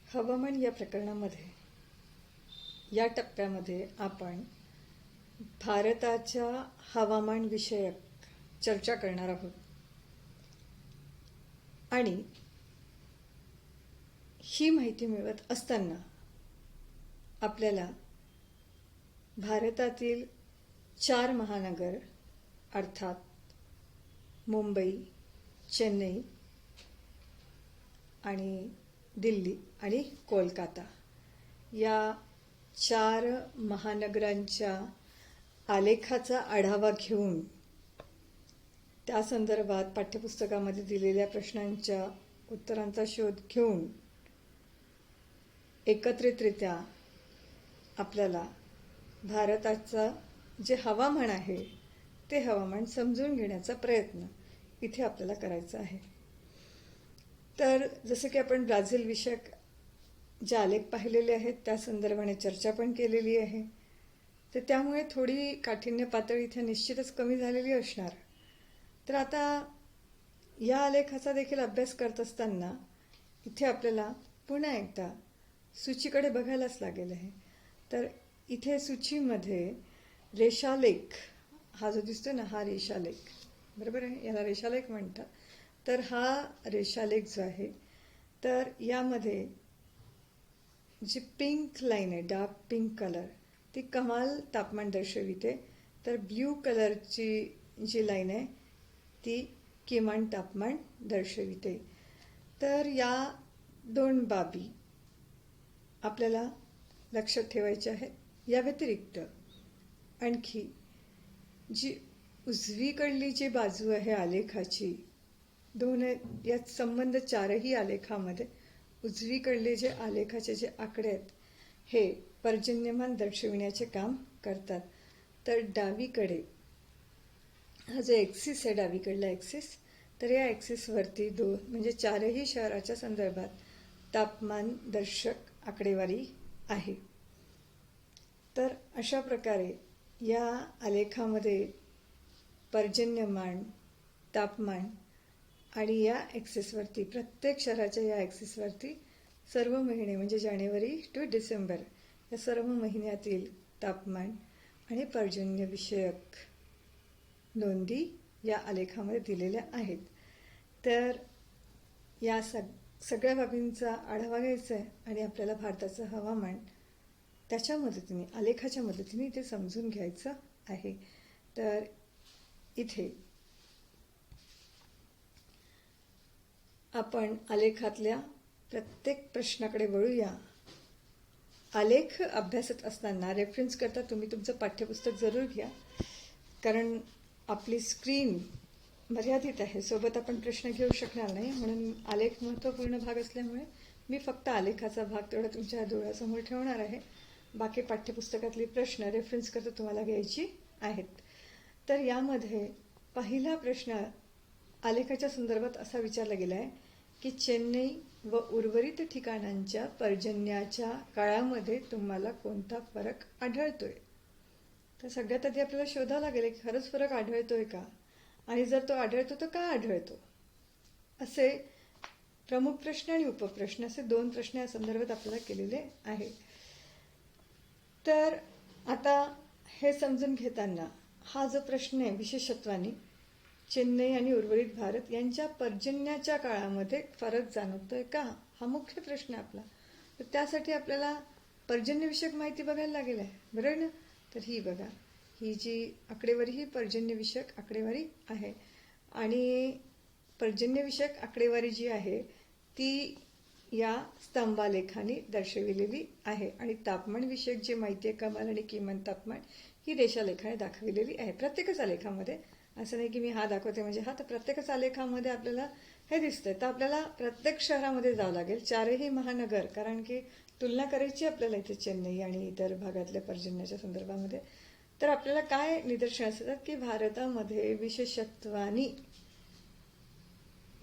हवामान या प्रकरणामध्ये या टप्प्यामध्ये आपण भारताच्या हवामान विषयक चर्चा करणार आहोत आणि ही माहिती मिळवत असताना आपल्याला भारतातील 4 महानगर अर्थात मुंबई, चेन्नई आणि दिल्ली आणि कोलकाता या 4 महानगरांच्या आलेखाचा आढावा घेऊन त्या संदर्भात पाठ्यपुस्तकामध्ये दिलेल्या प्रश्नांच्या उत्तरांचा शोध घेऊन एकत्रितरित्या आपल्याला भारताचं जे हवामान आहे ते हवामान समजून घेण्याचा प्रयत्न इथे आपल्याला करायचा आहे. तर जसं की आपण ब्राझील विषयक जे आलेख पाहिलेले आहेत त्या संदर्भाने चर्चा पण केलेली आहे, तर त्यामुळे थोडी काठिण्य पातळी इथे निश्चितच कमी झालेली असणार. तर आता या आलेखाचा देखील अभ्यास करत असताना इथे आपल्याला पुन्हा एकदा सूचीकडे बघायलाच लागेल आहे. तर इथे सूचीमध्ये रेषालेख हा जो दिसतो ना, हा रेषालेख बरोबर आहे, याला रेषालेख म्हणतात. तर हा रेषालेख जो आहे तर यामध्ये जी पिंक लाईन आहे, डार्क पिंक कलर, ती कमाल तापमान दर्शविते. तर ब्ल्यू कलरची जी लाईन आहे ती किमान तापमान दर्शविते. तर या 2 बाबी आपल्याला लक्षात ठेवायच्या आहेत. या व्यतिरिक्त आणखी जी उजवीकडली जी बाजू आहे आलेखाची, यात संबंध 4ही आलेखामध्ये उजवीकडले जे आलेखाचे जे आकडे आहेत हे पर्जन्यमान दर्शविण्याचे काम करतात. तर डावीकडे हा जो ॲक्सिस आहे, डावीकडला ॲक्सिस, तर या ॲक्सिसवरती 2 म्हणजे 4ही शहराच्या संदर्भात तापमान दर्शक आकडेवारी आहे. तर अशा प्रकारे या आलेखामध्ये पर्जन्यमान, तापमान आणि या ॲक्सिसवरती प्रत्येक शहराच्या या ॲक्सिसवरती सर्व महिने म्हणजे जानेवारी टू डिसेंबर या सर्व महिन्यातील तापमान आणि पर्जन्यविषयक नोंदी या आलेखामध्ये दिलेल्या आहेत. तर या सगळ्या बाबींचा आढावा घ्यायचा आहे आणि आपल्याला भारताचं हवामान त्याच्या मदतीने, आलेखाच्या मदतीने ते समजून घ्यायचं आहे. तर इथे आपण आलेखातल्या प्रत्येक प्रश्नाकडे वळूया. आलेख अभ्यासत असताना रेफरन्स करता तुम्ही तुमचं पाठ्यपुस्तक जरूर घ्या, कारण आपली स्क्रीन मर्यादित आहे, सोबत आपण प्रश्न घेऊ शकणार नाही. म्हणून आलेख महत्त्वपूर्ण भाग असल्यामुळे मी फक्त आलेखाचा भाग तेवढा तुमच्या डोळ्यासमोर ठेवणार आहे. बाकी पाठ्यपुस्तकातली प्रश्न रेफरन्स करता तुम्हाला घ्यायची आहेत. तर यामध्ये पहिला प्रश्न आलेखाच्या संदर्भात असा विचारला गेला आहे की चेन्नई व उर्वरित ठिकाणांच्या पर्जन्याच्या काळामध्ये तुम्हाला कोणता फरक आढळतोय. तर सगळ्यात आधी आपल्याला शोधावं लागेल की खरंच फरक आढळतोय का, आणि जर तो आढळतो तर का आढळतो. असे प्रमुख प्रश्न आणि उपप्रश्न असे 2 प्रश्न या संदर्भात आपल्याला केलेले आहे. तर आता हे समजून घेताना हा जो प्रश्न आहे विशेषत्वाने चेन्नई आणि उर्वरित भारत यांच्या पर्जन्याच्या काळामध्ये फरक जाणवतोय का, हा मुख्य प्रश्न आपला. तर त्यासाठी आपल्याला पर्जन्यविषयक माहिती बघायला लागेल आहे, बरोबर ना. तर ही बघा, ही जी आकडेवारी ही पर्जन्यविषयक आकडेवारी आहे आणि पर्जन्यविषयक आकडेवारी जी आहे ती या स्तंभालेखाने दर्शविलेली आहे आणि तापमानविषयक जी माहिती आहे, कमाल आणि किमान तापमान, ही रेषालेखाने दाखविलेली आहे. प्रत्येकच आलेखामध्ये, असं नाही की मी हा दाखवते म्हणजे हा, तर प्रत्येकच आलेखामध्ये आपल्याला हे दिसतंय. तर आपल्याला प्रत्येक शहरामध्ये जावं लागेल, 4ही महानगर, कारण की तुलना करायची आपल्याला इथे चेन्नई आणि इतर भागातल्या पर्जन्याच्या संदर्भामध्ये. तर आपल्याला काय निदर्शनास येतात की भारतामध्ये विशेषत्वाने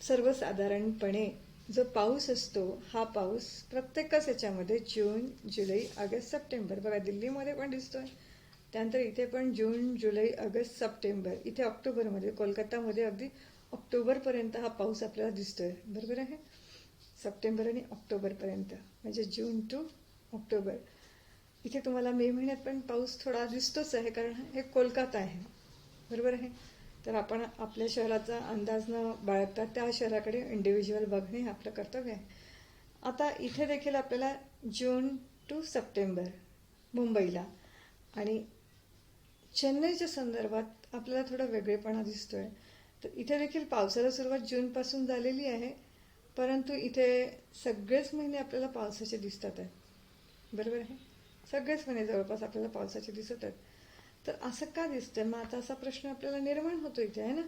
सर्वसाधारणपणे जो पाऊस असतो हा पाऊस प्रत्येकच याच्यामध्ये जून, जुलै, ऑगस्ट, सप्टेंबर, बघा दिल्लीमध्ये पण दिसतोय, त्यानंतर इथे पण जून, जुलै, ऑगस्ट, सप्टेंबर, इथे ऑक्टोबरमध्ये, कोलकातामध्ये अगदी ऑक्टोबरपर्यंत हा पाऊस आपल्याला दिसतोय, बरोबर आहे. सप्टेंबर आणि ऑक्टोबरपर्यंत, म्हणजे जून टू ऑक्टोबर. इथे तुम्हाला मे महिन्यात पण पाऊस थोडा दिसतोच आहे, कारण हे कोलकाता आहे, बरोबर आहे. तर आपण आपल्या शहराचा अंदाज न बाळगता त्या शहराकडे इंडिव्हिज्युअल बघणे हे आपलं कर्तव्य आहे. आता इथे देखील आपल्याला जून टू सप्टेंबर मुंबईला आणि चेन्नईच्या संदर्भात आपल्याला थोडा वेगळेपणा दिसतोय. तर इथे देखील पावसाला सुरुवात जूनपासून झालेली आहे, परंतु इथे सगळेच महिने आपल्याला पावसाचे दिसतात आहेत, बरोबर आहे. सगळेच महिने जवळपास आपल्याला पावसाचे दिसत आहेत. तर असं का दिसतंय? मग आता असा प्रश्न आपल्याला निर्माण होतो इथे, आहे ना.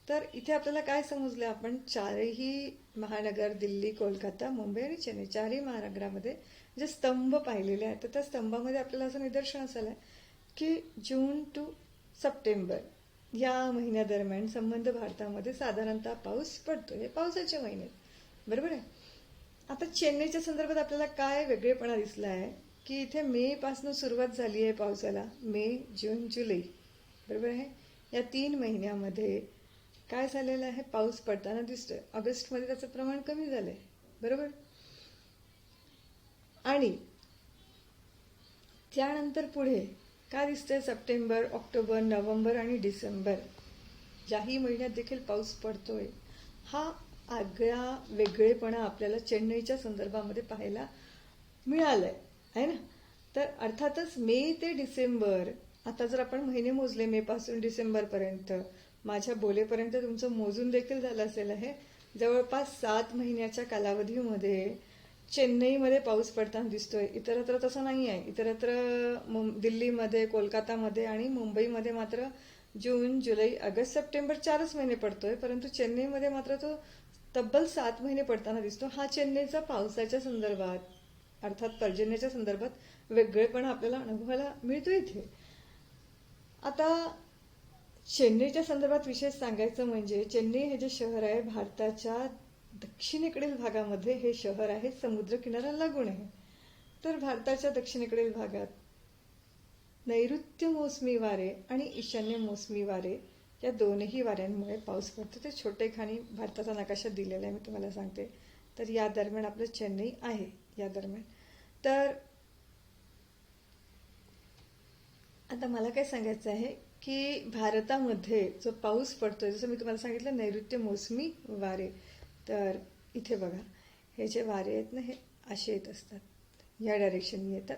तर इथे आपल्याला काय समजलं, आपण चारही महानगर, दिल्ली, कोलकाता, मुंबई आणि चेन्नई, चारही महानगरामध्ये जे स्तंभ पाहिलेले आहेत, तर त्या स्तंभामध्ये आपल्याला असं निदर्शनास आलं की जून टू सप्टेंबर या महिन्यादरम्यान संबंध भारतामध्ये साधारणतः पाऊस पडतो. हे पावसाचे महिने आहेत, बरोबर आहे. आता चेन्नईच्या संदर्भात आपल्याला काय वेगळेपणा दिसला आहे की इथे मे पासून सुरुवात झाली आहे पावसाला. मे, जून, जुलै, बरोबर आहे. या 3 महिन्यामध्ये काय झालेलं आहे, पाऊस पडताना दिसतोय. ऑगस्टमध्ये त्याचं प्रमाण कमी झालंय, बरोबर. आणि त्यानंतर पुढे काय दिसतंय, सप्टेंबर, ऑक्टोबर, नोव्हेंबर आणि डिसेंबर याही महिन्यात देखील पाऊस पडतोय. हा आगळा वेगळेपणा आपल्याला चेन्नईच्या संदर्भामध्ये पाहायला मिळालंय, आहे ना. तर अर्थातच मे ते डिसेंबर, आता जर आपण महिने मोजले मे पासून डिसेंबरपर्यंत, माझ्या बोलेपर्यंत तुमचं मोजून देखील झालं असेल आहे, जवळपास 7 महिन्याच्या कालावधीमध्ये चेन्नईमध्ये पाऊस पडताना दिसतोय. इतरत्र तसं नाही आहे. इतरत्र दिल्लीमध्ये, कोलकातामध्ये आणि मुंबईमध्ये मात्र जून, जुलै, ऑगस्ट, सप्टेंबर 4च महिने पडतोय, परंतु चेन्नईमध्ये मात्र तो तब्बल 7 महिने पडताना दिसतो. हा चेन्नईचा पावसाच्या संदर्भात, अर्थात पर्जन्याच्या संदर्भात वेगळेपणा आपल्याला अनुभवायला मिळतो इथे. आता चेन्नईच्या संदर्भात विशेष सांगायचं म्हणजे, चेन्नई हे जे शहर आहे भारताच्या दक्षिणेकडील भागामध्ये हे शहर आहे, समुद्रकिनारा लागून आहे. तर भारताच्या दक्षिणेकडील भागात नैऋत्य मोसमी वारे आणि ईशान्य मोसमी वारे या दोनही वाऱ्यांमुळे पाऊस पडतो. ते छोटे खाणी भारताचा नकाशा दिलेला आहे, मी तुम्हाला सांगते. तर या दरम्यान आपलं चेन्नई आहे, या दरम्यान. तर आता मला काय सांगायचं आहे की भारतामध्ये जो पाऊस पडतोय, जसं मी तुम्हाला सांगितलं नैऋत्य मोसमी वारे, तर इथे बघा हे जे वारे आहेत ना, हे असे येत असतात, या डायरेक्शनने येतात.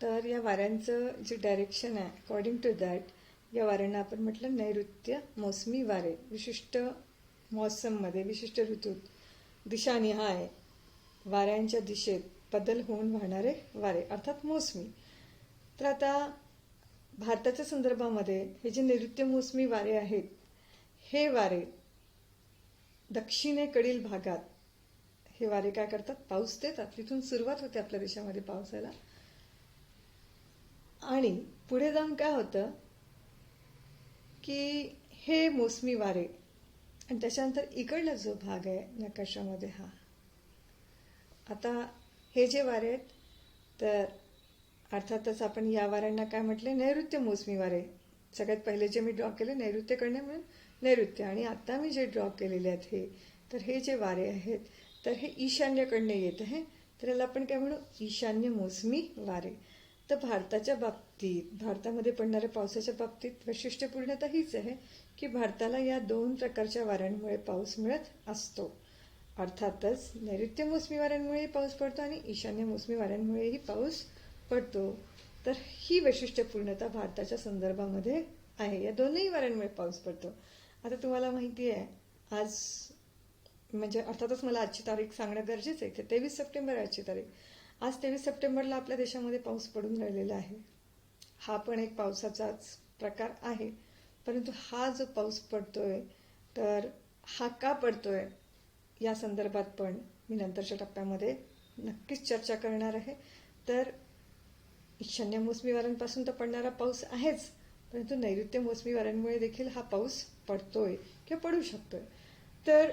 तर या वाऱ्यांचं जे डायरेक्शन आहे, अकॉर्डिंग टू दॅट या वाऱ्यांना आपण म्हटलं नैऋत्य मोसमी वारे. विशिष्ट मौसममध्ये, विशिष्ट ऋतूत दिशानिहाय वाऱ्यांच्या दिशेत बदल होऊन वाहणारे वारे, अर्थात मोसमी. तर आता भारताच्या संदर्भामध्ये हे जे नैऋत्य मोसमी वारे आहेत, हे वारे दक्षिणेकडील भागात हे वारे काय करतात, पाऊस देतात. तिथून सुरुवात होते आपल्या देशामध्ये पावसाला. आणि पुढे जाऊन काय होतं की हे मोसमी वारे आणि त्याच्यानंतर इकडला जो भाग आहे नकाशामध्ये, हा आता हे जे वारे आहेत, तर अर्थातच आपण या वाऱ्यांना काय म्हटले, नैऋत्य मोसमी वारे. सगळ्यात पहिले जे मी ड्रॉ केले नैऋत्येकडनं म्हणून नैऋत्य, आणि आता मी जे ड्रॉ केलेले आहेत हे, तर हे जे वारे आहेत, तर हे ईशान्येकडनं येत आहे. तर याला आपण काय म्हणू, ईशान्य मोसमी वारे. तर भारताच्या बाबतीत, भारतामध्ये पडणाऱ्या पावसाच्या बाबतीत वैशिष्ट्यपूर्णता हीच आहे की भारताला या 2 प्रकारच्या वाऱ्यांमुळे पाऊस मिळत असतो. अर्थातच नैऋत्य मोसमी वाऱ्यांमुळेही पाऊस पडतो आणि ईशान्य मोसमी वाऱ्यांमुळेही पाऊस पडतो. तर ही वैशिष्ट्यपूर्णता भारताच्या संदर्भामध्ये आहे. या दोनही वाऱ्यांमुळे पाऊस पडतो. आता तुम्हाला माहिती आहे, आज म्हणजे अर्थातच मला आजची तारीख सांगणं गरजेचं आहे. 23 सप्टेंबर आहे आजची तारीख. आज 23 सप्टेंबरला आपल्या देशामध्ये पाऊस पडून राहिलेला आहे. हा पण एक पावसाचाच प्रकार आहे. परंतु हा जो पाऊस पडतोय, तर हा का पडतोय या संदर्भात पण मी नंतरच्या टप्प्यामध्ये नक्कीच चर्चा करणार आहे. तर ईशान्य मोसमी वाऱ्यांपासून तर पडणारा पाऊस आहेच, परंतु नैऋत्य मोसमी वाऱ्यांमुळे देखील हा पाऊस पडतोय किंवा पडू शकतोय. तर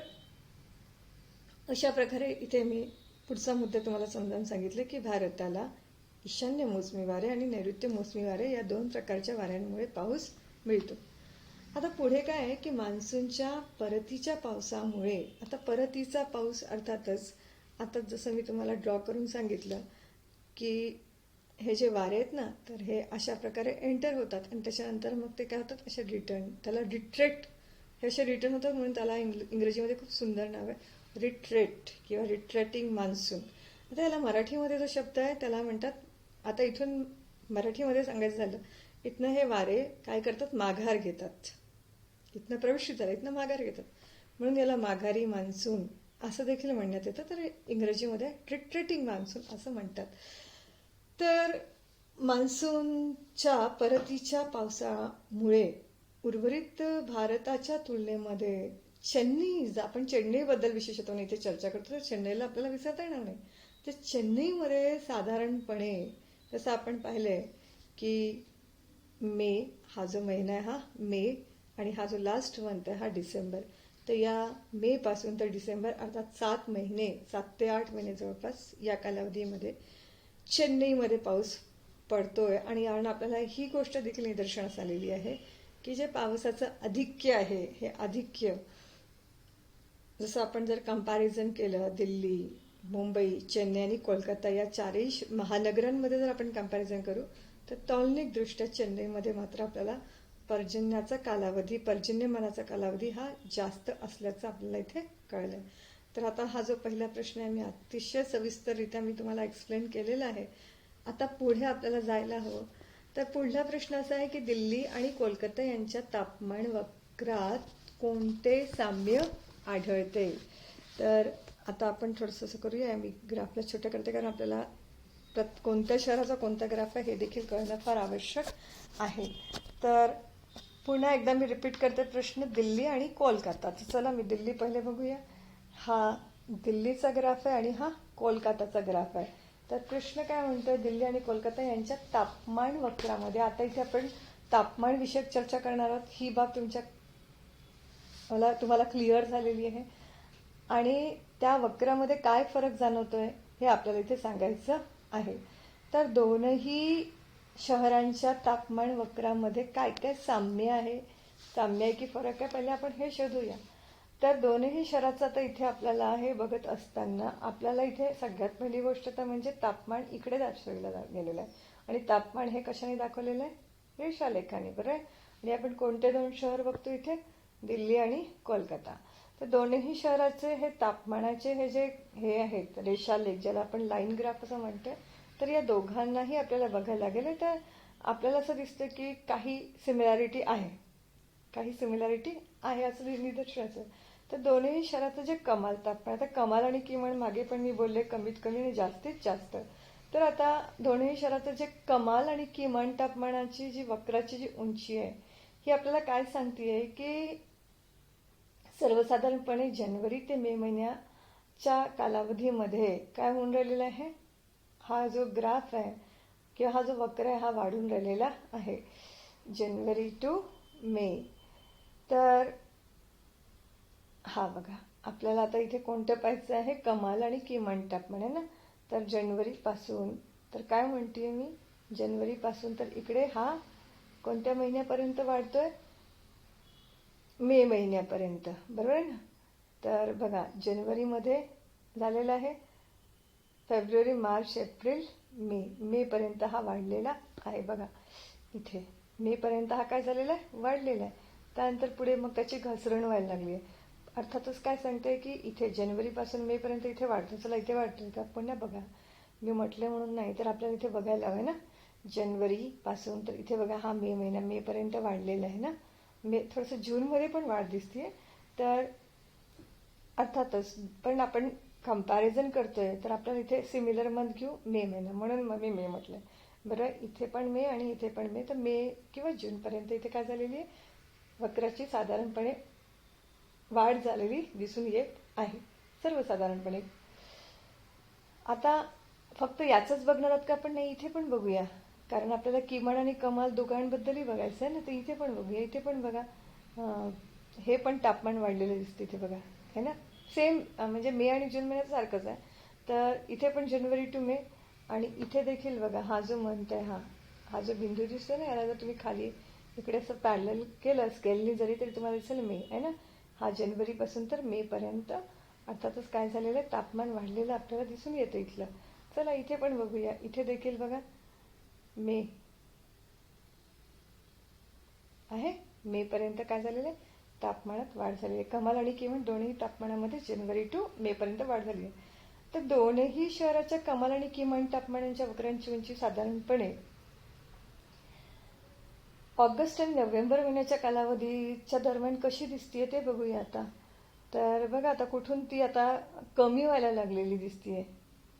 अशा प्रकारे इथे मी पुढचा मुद्दा तुम्हाला समजावून सांगितले की भारताला ईशान्य मोसमी वारे आणि नैऋत्य मोसमी वारे या 2 प्रकारच्या वाऱ्यांमुळे पाऊस मिळतो. आता पुढे काय आहे की मान्सूनच्या परतीच्या पावसामुळे, आता परतीचा पाऊस अर्थातच आता जसं मी तुम्हाला ड्रॉ करून सांगितलं की हे जे वारे आहेत ना, तर हे अशा प्रकारे एंटर होतात आणि त्याच्यानंतर मग ते काय होतात, असे रिटर्न, त्याला रिट्रेट, हे असे रिटर्न होतात, म्हणून त्याला इंग्रजीमध्ये खूप सुंदर नाव आहे रिट्रेट किंवा रिट्रेटिंग मान्सून. आता याला मराठीमध्ये जो शब्द आहे त्याला म्हणतात, आता इथून मराठीमध्ये सांगायचं झालं, इथनं हे वारे काय करतात, माघार घेतात. इथनं प्रवेश झाला, इथनं माघार घेतात, म्हणून याला माघारी मान्सून असं देखील म्हणण्यात येतं. तर इंग्रजीमध्ये रिट्रेटिंग मान्सून असं म्हणतात. तर मान्सूनच्या परतीच्या पावसामुळे उर्वरित भारताच्या तुलनेमध्ये चेन्नई, आपण चेन्नईबद्दल विशेषतः इथे चर्चा करतो, तर चेन्नईला आपल्याला विसरता येणार नाही. तर चेन्नईमध्ये साधारणपणे जसं आपण पाहिलंय की मे हा जो महिना आहे हा मे, आणि हा जो लास्ट मंथ आहे हा डिसेंबर. तर या मे पासून तर डिसेंबर, अर्थात 7 महिने, 7 ते 8 महिने जवळपास या कालावधीमध्ये चेन्नईमध्ये पाऊस पडतोय. आणि यानं आपल्याला ही गोष्ट देखील निदर्शनास आलेली आहे की जे पावसाचं अधिक्य आहे, हे अधिक्य जसं आपण जर कंपॅरिझन केलं दिल्ली, मुंबई, चेन्नई आणि कोलकाता या चारही महानगरांमध्ये जर आपण कंपॅरिझन करू, तर तौलनिकदृष्ट्या चेन्नईमध्ये मात्र आपल्याला पर्जन्याचा कालावधी, पर्जन्यमानाचा कालावधी हा जास्त असल्याचं आपल्याला इथे कळलंय. तर आता हा जो पहिला प्रश्न आहे, मी अतिशय सविस्तररित्या मी तुम्हाला एक्सप्लेन केलेला आहे. आता पुढे आपल्याला जायला हवं. तर पुढला प्रश्न असा आहे की दिल्ली आणि कोलकाता यांच्या तापमान वक्रात कोणते साम्य आढळते. तर आता आपण थोडंसं असं करूया, मी ग्राफला छोटं करते कारण आपल्याला कोणत्या शहराचा कोणता ग्राफ आहे हे देखील कळणं फार आवश्यक आहे. तर पुन्हा एकदा मी रिपीट करते प्रश्न, दिल्ली आणि कोलकाता. तर चला मी दिल्ली पहिले बघूया. हा दिल्लीचा ग्राफ आहे आणि हा कोलकाताचा ग्राफ आहे. तर प्रश्न काय म्हणतोय, दिल्ली आणि कोलकाता यांच्या तापमान वक्रामध्ये, आता इथे आपण तापमान विषयक चर्चा करणार आहोत, ही बाब तुम्हाला क्लिअर झालेली आहे. आणि त्या वक्रामध्ये काय फरक जाणवतोय हे आपल्याला इथे सांगायचं आहे. तर दोनही शहरांच्या तापमान वक्रामध्ये काय काय साम्य आहे, साम्य आहे की फरक आहे, पहिले आपण हे शोधूया. तर दोन्ही शहराचं आता इथे आपल्याला हे बघत असताना आपल्याला इथे सगळ्यात पहिली गोष्ट तर म्हणजे तापमान इकडे दर्शवलं गेलेलं आहे, आणि तापमान हे कशाने दाखवलेलं आहे, रेषालेखाने, बरं आहे. आणि आपण कोणते दोन शहर बघतो इथे, दिल्ली आणि कोलकाता. तर दोन्ही शहराचे हे तापमानाचे हे जे हे आहेत रेषालेख, ज्याला आपण लाईन ग्राफ असं म्हणतोय, तर या दोघांनाही आपल्याला बघायला गेले तर आपल्याला असं दिसतं की काही सिमिलॅरिटी आहे, काही सिमिलॅरिटी आहे असं निदर्शनाचं. तर दोन्ही शहराचं जे कमाल तापमान, आता कमाल आणि किमान मागे पण मी बोलले, कमीत कमी आणि जास्तीत जास्त. तर आता दोन्ही शहराचं जे कमाल आणि किमान तापमानाची जी वक्राची जी उंची आहे, ही आपल्याला काय सांगतेय की सर्वसाधारणपणे जानेवारी ते मे महिन्याच्या कालावधीमध्ये काय होऊन राहिलेलं आहे, हा जो ग्राफ आहे किंवा हा जो वक्र आहे हा वाढून राहिलेला आहे, जानेवारी टू मे. तर हा बघा, आपल्याला आता इथे कोणतं पाहायचं आहे, कमाल आणि किमान तापमान आहे ना. तर जानेवारीपासून, तर काय म्हणते मी, जानेवारीपासून तर इकडे हा कोणत्या महिन्यापर्यंत वाढतोय, मे महिन्यापर्यंत, बरोबर आहे ना. तर बघा, जानेवारीमध्ये झालेला आहे, फेब्रुवारी, मार्च, एप्रिल, मे पर्यंत हा वाढलेला आहे. बघा इथे मे पर्यंत हा काय झालेला आहे, वाढलेला आहे. त्यानंतर पुढे मग त्याची घसरण व्हायला लागली आहे. अर्थातच काय सांगते की इथे जानेवारीपासून मे पर्यंत इथे वाढतं, चला इथे वाढतं का, पुन्हा बघा मी म्हटले म्हणून नाही, तर आपल्याला इथे बघायला हवं ना. जानेवारीपासून तर इथे बघा हा मे महिना, मे पर्यंत वाढलेला आहे ना. मे थोडंसं जूनमध्ये पण वाढ दिसते. तर अर्थातच पण आपण कंपॅरिझन करतोय तर आपल्याला इथे सिमिलर मंथ घेऊ, मे महिना, म्हणून मग मी मे म्हटलं. बरं, इथे पण मे आणि इथे पण मे, तर मे किंवा जूनपर्यंत इथे काय झालेली आहे, वक्राची साधारणपणे वाढ झालेली दिसून येत आहे सर्वसाधारणपणे. आता फक्त याचंच बघणार आहोत का आपण, नाही, इथे पण बघूया, कारण आपल्याला किमान आणि कमाल दोघांबद्दलही बघायचं आहे ना. तर इथे पण बघूया, इथे पण बघा, हे पण तापमान वाढलेलं दिसतं इथे बघा, है ना. सेम म्हणजे मे आणि जून महिन्यात सारखंच आहे. तर इथे पण जानेवारी टू मे, आणि इथे देखील बघा हा जो मंथ आहे, हा जो बिंदू दिसतो ना, याला जर तुम्ही खाली इकडे असं पॅरलल केलं स्केलनी जरी, तरी तुम्हाला दिसेल मे आहे ना. हा जानेवारीपासून तर मे पर्यंत अर्थातच काय झालेलं आहे, तापमान वाढलेलं आपल्याला दिसून येतं इथलं. चला इथे पण बघूया. इथे देखील बघा मे आहे. मे पर्यंत काय झालेलं आहे, तापमानात वाढ झाली आहे. कमाल आणि किमान दोन्ही तापमानामध्ये जानेवारी टू मे पर्यंत वाढ झाली आहे. तर दोनही शहराच्या कमाल आणि किमान तापमानाच्या वक्रांची उंची साधारणपणे ऑगस्ट आणि नोव्हेंबर महिन्याच्या कालावधीच्या दरम्यान कशी दिसतीये ते बघूया आता. तर बघा आता कुठून ती आता कमी व्हायला लागलेली दिसतीये.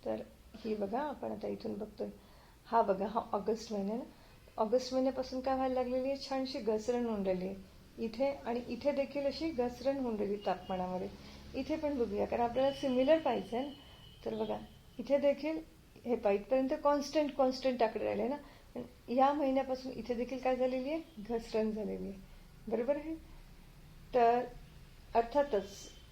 तर ही बघा, आपण आता इथून बघतोय, हा बघा, हा ऑगस्ट महिना ना. ऑगस्ट महिन्यापासून काय व्हायला लागलेली आहे, छानशी घसरण होऊन राहिली आहे इथे, आणि इथे देखील अशी घसरण होऊन राहिली तापमानामध्ये. इथे पण बघूया, कारण आपल्याला सिमिलर पाहिजे ना. तर बघा इथे देखील हे इथपर्यंत कॉन्स्टंट आकडे राहिले ना. या महिन्यापासून इथे देखील काय झालेली आहे, घसरण झालेली आहे. बरोबर आहे. तर अर्थातच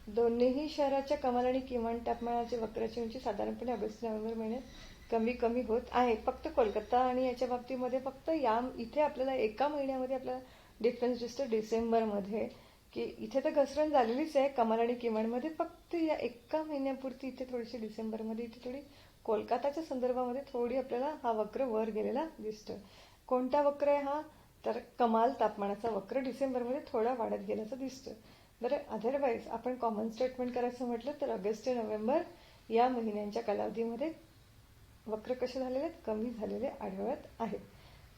दोन्ही शहराच्या कमाल आणि किमान तापमानाची वक्राची उंची साधारणपणे ऑगस्ट नोव्हेंबर महिन्यात कमी कमी होत आहे. फक्त कोलकाता आणि याच्या बाबतीमध्ये फक्त इथे आपल्याला एका महिन्यामध्ये आपल्याला डिफरन्स दिसतो डिसेंबरमध्ये, की इथे तर घसरण झालेलीच आहे कमाल आणि किमानमध्ये. फक्त या एका महिन्यापुरती इथे थोडीशी डिसेंबरमध्ये इथे थोडी कोलकाताच्या संदर्भामध्ये थोडी आपल्याला हा वक्र वर गेलेला दिसतोय. कोणता वक्र आहे हा, तर कमाल तापमानाचा वक्र डिसेंबरमध्ये थोडा वाढत गेल्याचं दिसतोय. बरं, अदरवाईज आपण कॉमन स्टेटमेंट करायचं म्हटलं तर ऑगस्ट ते नोव्हेंबर या महिन्यांच्या कालावधीमध्ये वक्र कसे झालेले आहेत, कमी झालेले आढळत आहेत.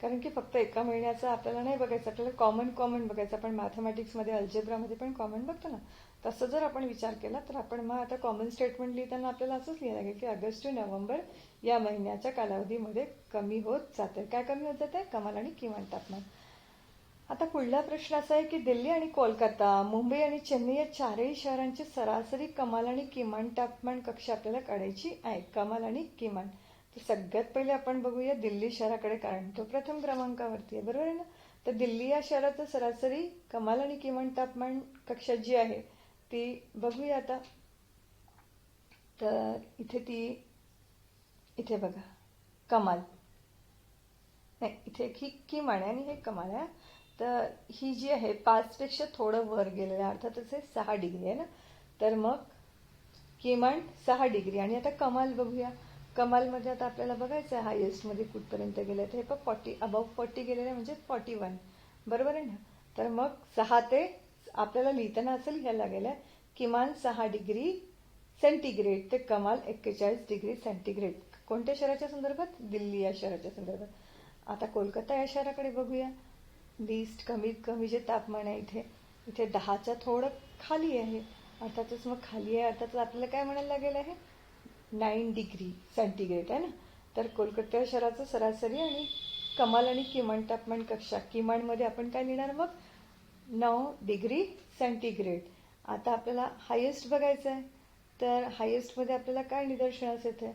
कारण की फक्त एका महिन्याचं आपल्याला नाही बघायचं, आपल्याला कॉमन बघायचं. आपण मॅथमॅटिक्समध्ये अल्जेब्रामध्ये पण कॉमन बघतो ना, तसं जर आपण विचार केला तर आपण मग आता कॉमन स्टेटमेंट लिहिताना आपल्याला असंच लिहायला लागेल की ऑगस्ट टू नोव्हेंबर या महिन्याच्या कालावधीमध्ये कमी होत जाते. काय कमी होत जाते, कमाल आणि किमान तापमान. आता पुढला प्रश्न असा आहे की दिल्ली आणि कोलकाता, मुंबई आणि चेन्नई या चारही शहरांची सरासरी कमाल आणि किमान तापमान कक्षा आपल्याला काढायची आहे. कमाल आणि किमान. तर सगळ्यात पहिले आपण बघूया दिल्ली शहराकडे, कारण तो प्रथम क्रमांकावरती आहे. बरोबर आहे ना. तर दिल्ली या शहराचं सरासरी कमाल आणि किमान तापमान कक्षा जी आहे ती बघूया आता. तर इथे बघा कमाल नाही, इथे ही किमान आहे आणि हे कमाल आहे. तर ही जी आहे 5 पेक्षा थोडं वर गेलेलं आहे, अर्थातच हे 6 डिग्री आहे ना. तर मग किमान 6 डिग्री. आणि आता कमाल बघूया. कमालमध्ये आता आपल्याला बघायचं आहे हायेस्टमध्ये कुठपर्यंत गेलं आहे. तर हे पण 40 अबाव 40 गेलेलं आहे, म्हणजे 41. बरोबर आहे ना. तर मग 6 ते आपल्याला लिहिताना असं लिहायला लागेल किमान 6 डिग्री सेंटीग्रेड ते कमाल 41 डिग्री सेंटीग्रेड. कोणत्या शहराच्या संदर्भात, दिल्ली या शहराच्या संदर्भात. आता कोलकाता या शहराकडे बघूया. लीस्ट कमीत कमी जे तापमान आहे इथे 10च्या थोडं खाली आहे. अर्थातच मग खाली आहे, अर्थातच आपल्याला काय म्हणायला लागेल आहे, 9 डिग्री सेंटीग्रेड आहे ना. तर कोलकाता शहराचं सरासरी आणि कमाल आणि किमान तापमान कक्षा, किमानमध्ये आपण काय लिहिणार मग 9 डिग्री सेंटीग्रेड. आता आपल्याला हायेस्ट बघायचं आहे. तर हायेस्टमध्ये आपल्याला काय निदर्शनास येते,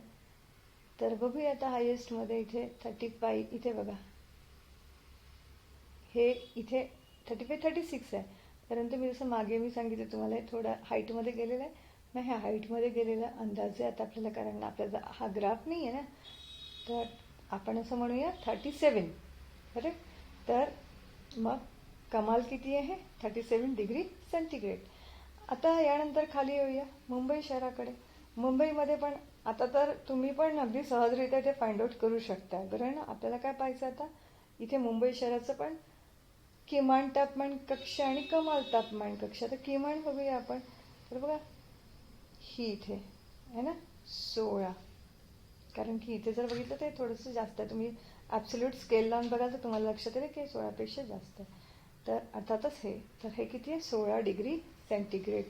तर बघूया आता हायेस्टमध्ये इथे 35. इथे बघा हे इथे 35 36 आहे. परंतु मी जसं मागे मी सांगितलं तुम्हाला हे थोडं हाईटमध्ये गेलेलं आहे. मग ह्या हाईटमध्ये गेलेला अंदाजे आता आपल्याला, कारण आपल्याला हा ग्राफ नाही आहे ना, तर आपण असं म्हणूया 37. बरं. तर मग कमाल किती आहे, 37 डिग्री सेंटीग्रेड. आता यानंतर खाली येऊया मुंबई शहराकडे. मुंबईमध्ये पण आता तर तुम्ही पण अगदी सहजरित्या ते फाइंड आउट करू शकता. बरं ना. आपल्याला काय पाहायचं आता, इथे मुंबई शहराचं पण किमान तापमान कक्षा आणि कमाल तापमान कक्षा. तर किमान बघूया आपण. तर बघा ही इथे आहे ना 16. कारण की इथे जर बघितलं तर थोडंसं जास्त आहे. तुम्ही ॲब्सोल्यूट स्केल लावून बघाल तर तुम्हाला लक्षात येईल की 16पेक्षा जास्त आहे. तर अर्थातच तर हे किती आहे, 16 डिग्री सेंटीग्रेड.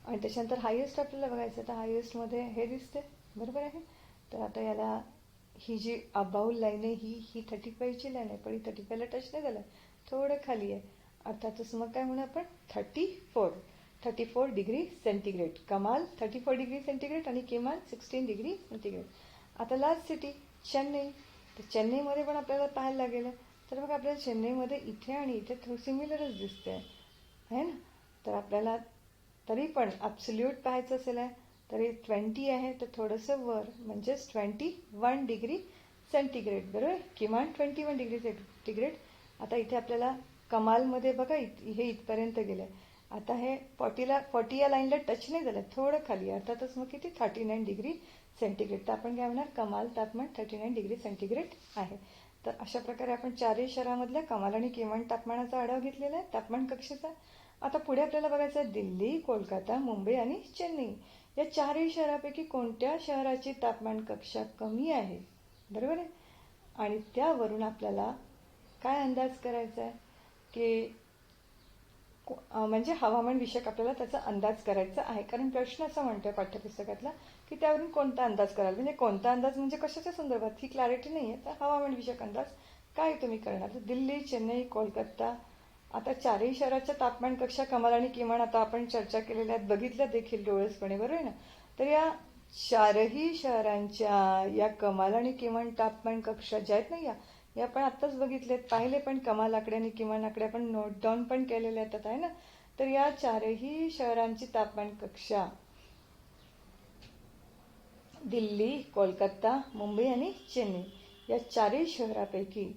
आणि त्याच्यानंतर हायेस्ट आपल्याला बघायचं. तर हायेस्टमध्ये हे दिसते. बरोबर आहे. तर आता याला ही जी अबाऊ लाईन आहे ही 35ची लाईन आहे, पण ही 35ला टच नाही झालं, थोडं खाली आहे. अर्थातच मग काय म्हणू आपण 34 डिग्री सेंटीग्रेड. कमाल 34 डिग्री सेंटीग्रेड आणि किमान 16 डिग्री सेंटीग्रेड. आता लास्ट सिटी चेन्नई. तर चेन्नईमध्ये पण आपल्याला पाहायला लागेल. तर मग आपल्याला चेन्नईमध्ये इथे आणि इथे थोडं सिमिलरच दिसते आहे ना. तर आपल्याला तरी पण ॲब्सोल्यूट पाहायचं असेल तरी 20 आहे, तर थोडंसं वर म्हणजेच 21 डिग्री सेंटीग्रेड. बरोबर. किमान 21 डिग्री सेंटीग्रेड. आता इथे आपल्याला कमालमध्ये बघा हे इथपर्यंत गेलं आहे. आता हे 40 या लाईनला टच नाही झालं, थोडं खाली, अर्थातच मग किती 39 डिग्री सेंटीग्रेड. तर आपण काय म्हणणार, कमाल तापमान 39 डिग्री सेंटीग्रेड आहे. तर अशा प्रकारे आपण चारही शहरामधल्या कमाल आणि किमान तापमानाचा आढावा घेतलेला आहे, तापमान कक्षेचा. आता पुढे आपल्याला बघायचं आहे दिल्ली, कोलकाता, मुंबई आणि चेन्नई या चारही शहरापैकी कोणत्या शहराची तापमान कक्षा कमी आहे, बरोबर आहे. आणि त्यावरून आपल्याला काय अंदाज करायचा आहे की म्हणजे हवामान विषयक आपल्याला त्याचा अंदाज करायचा आहे. कारण प्रश्न असा म्हणतोय पाठ्यपुस्तकातला की त्यावरून कोणता अंदाज कराल, म्हणजे कोणता अंदाज म्हणजे कशाच्या संदर्भात ही क्लॅरिटी नाही आहे. तर हवामान विषयक अंदाज काय तुम्ही करणार. तर दिल्ली, चेन्नई, कोलकाता, आता चारही शहराच्या तापमान कक्षा कमाल आणि किमान आता आपण चर्चा केलेल्या आहेत, बघितल्या देखील डोळसपणे, बरोबर आहे ना. तर या चारही शहरांच्या या कमाल आणि किमान तापमान कक्षा ज्या आहेत ना, या आपण आत्ताच बघितलेत, पाहिले पण कमाल आकडे आणि किमान आकडे आपण नोट डाऊन पण केलेले आहेत, आहे ना. तर या चारही शहरांची तापमान कक्षा दिल्ली, कोलकाता, मुंबई आणि चेन्नई या चारही शहरापैकी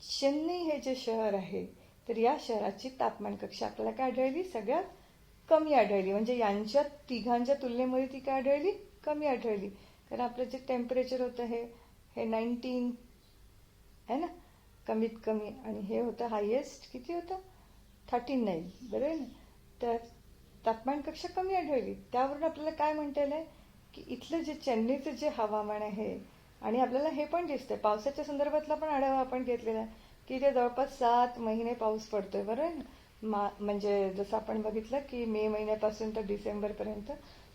चेन्नई हे जे शहर आहे, तर या शहराची तापमान कक्षा आपल्याला काय आढळली, सगळ्यात कमी आढळली. म्हणजे यांच्या तिघांच्या तुलनेमध्ये ती काय आढळली, कमी आढळली. कारण आपलं जे टेम्परेचर होतं हे 19 आहे ना, कमीत कमी, आणि हे होतं हायेस्ट किती होतं, 39, बरोबर आहे ना. तर तापमान कक्षा कमी आढळली. त्यावरून आपल्याला काय म्हणता येईल की इथलं जे चेन्नईचं जे हवामान आहे, आणि आपल्याला हे पण दिसतंय पावसाच्या संदर्भातला पण आढावा आपण घेतलेला आहे की ते जवळपास 7 महिने पाऊस पडतोय, बरोबर आहे ना. म्हणजे जसं आपण बघितलं की मे महिन्यापासून तर डिसेंबरपर्यंत.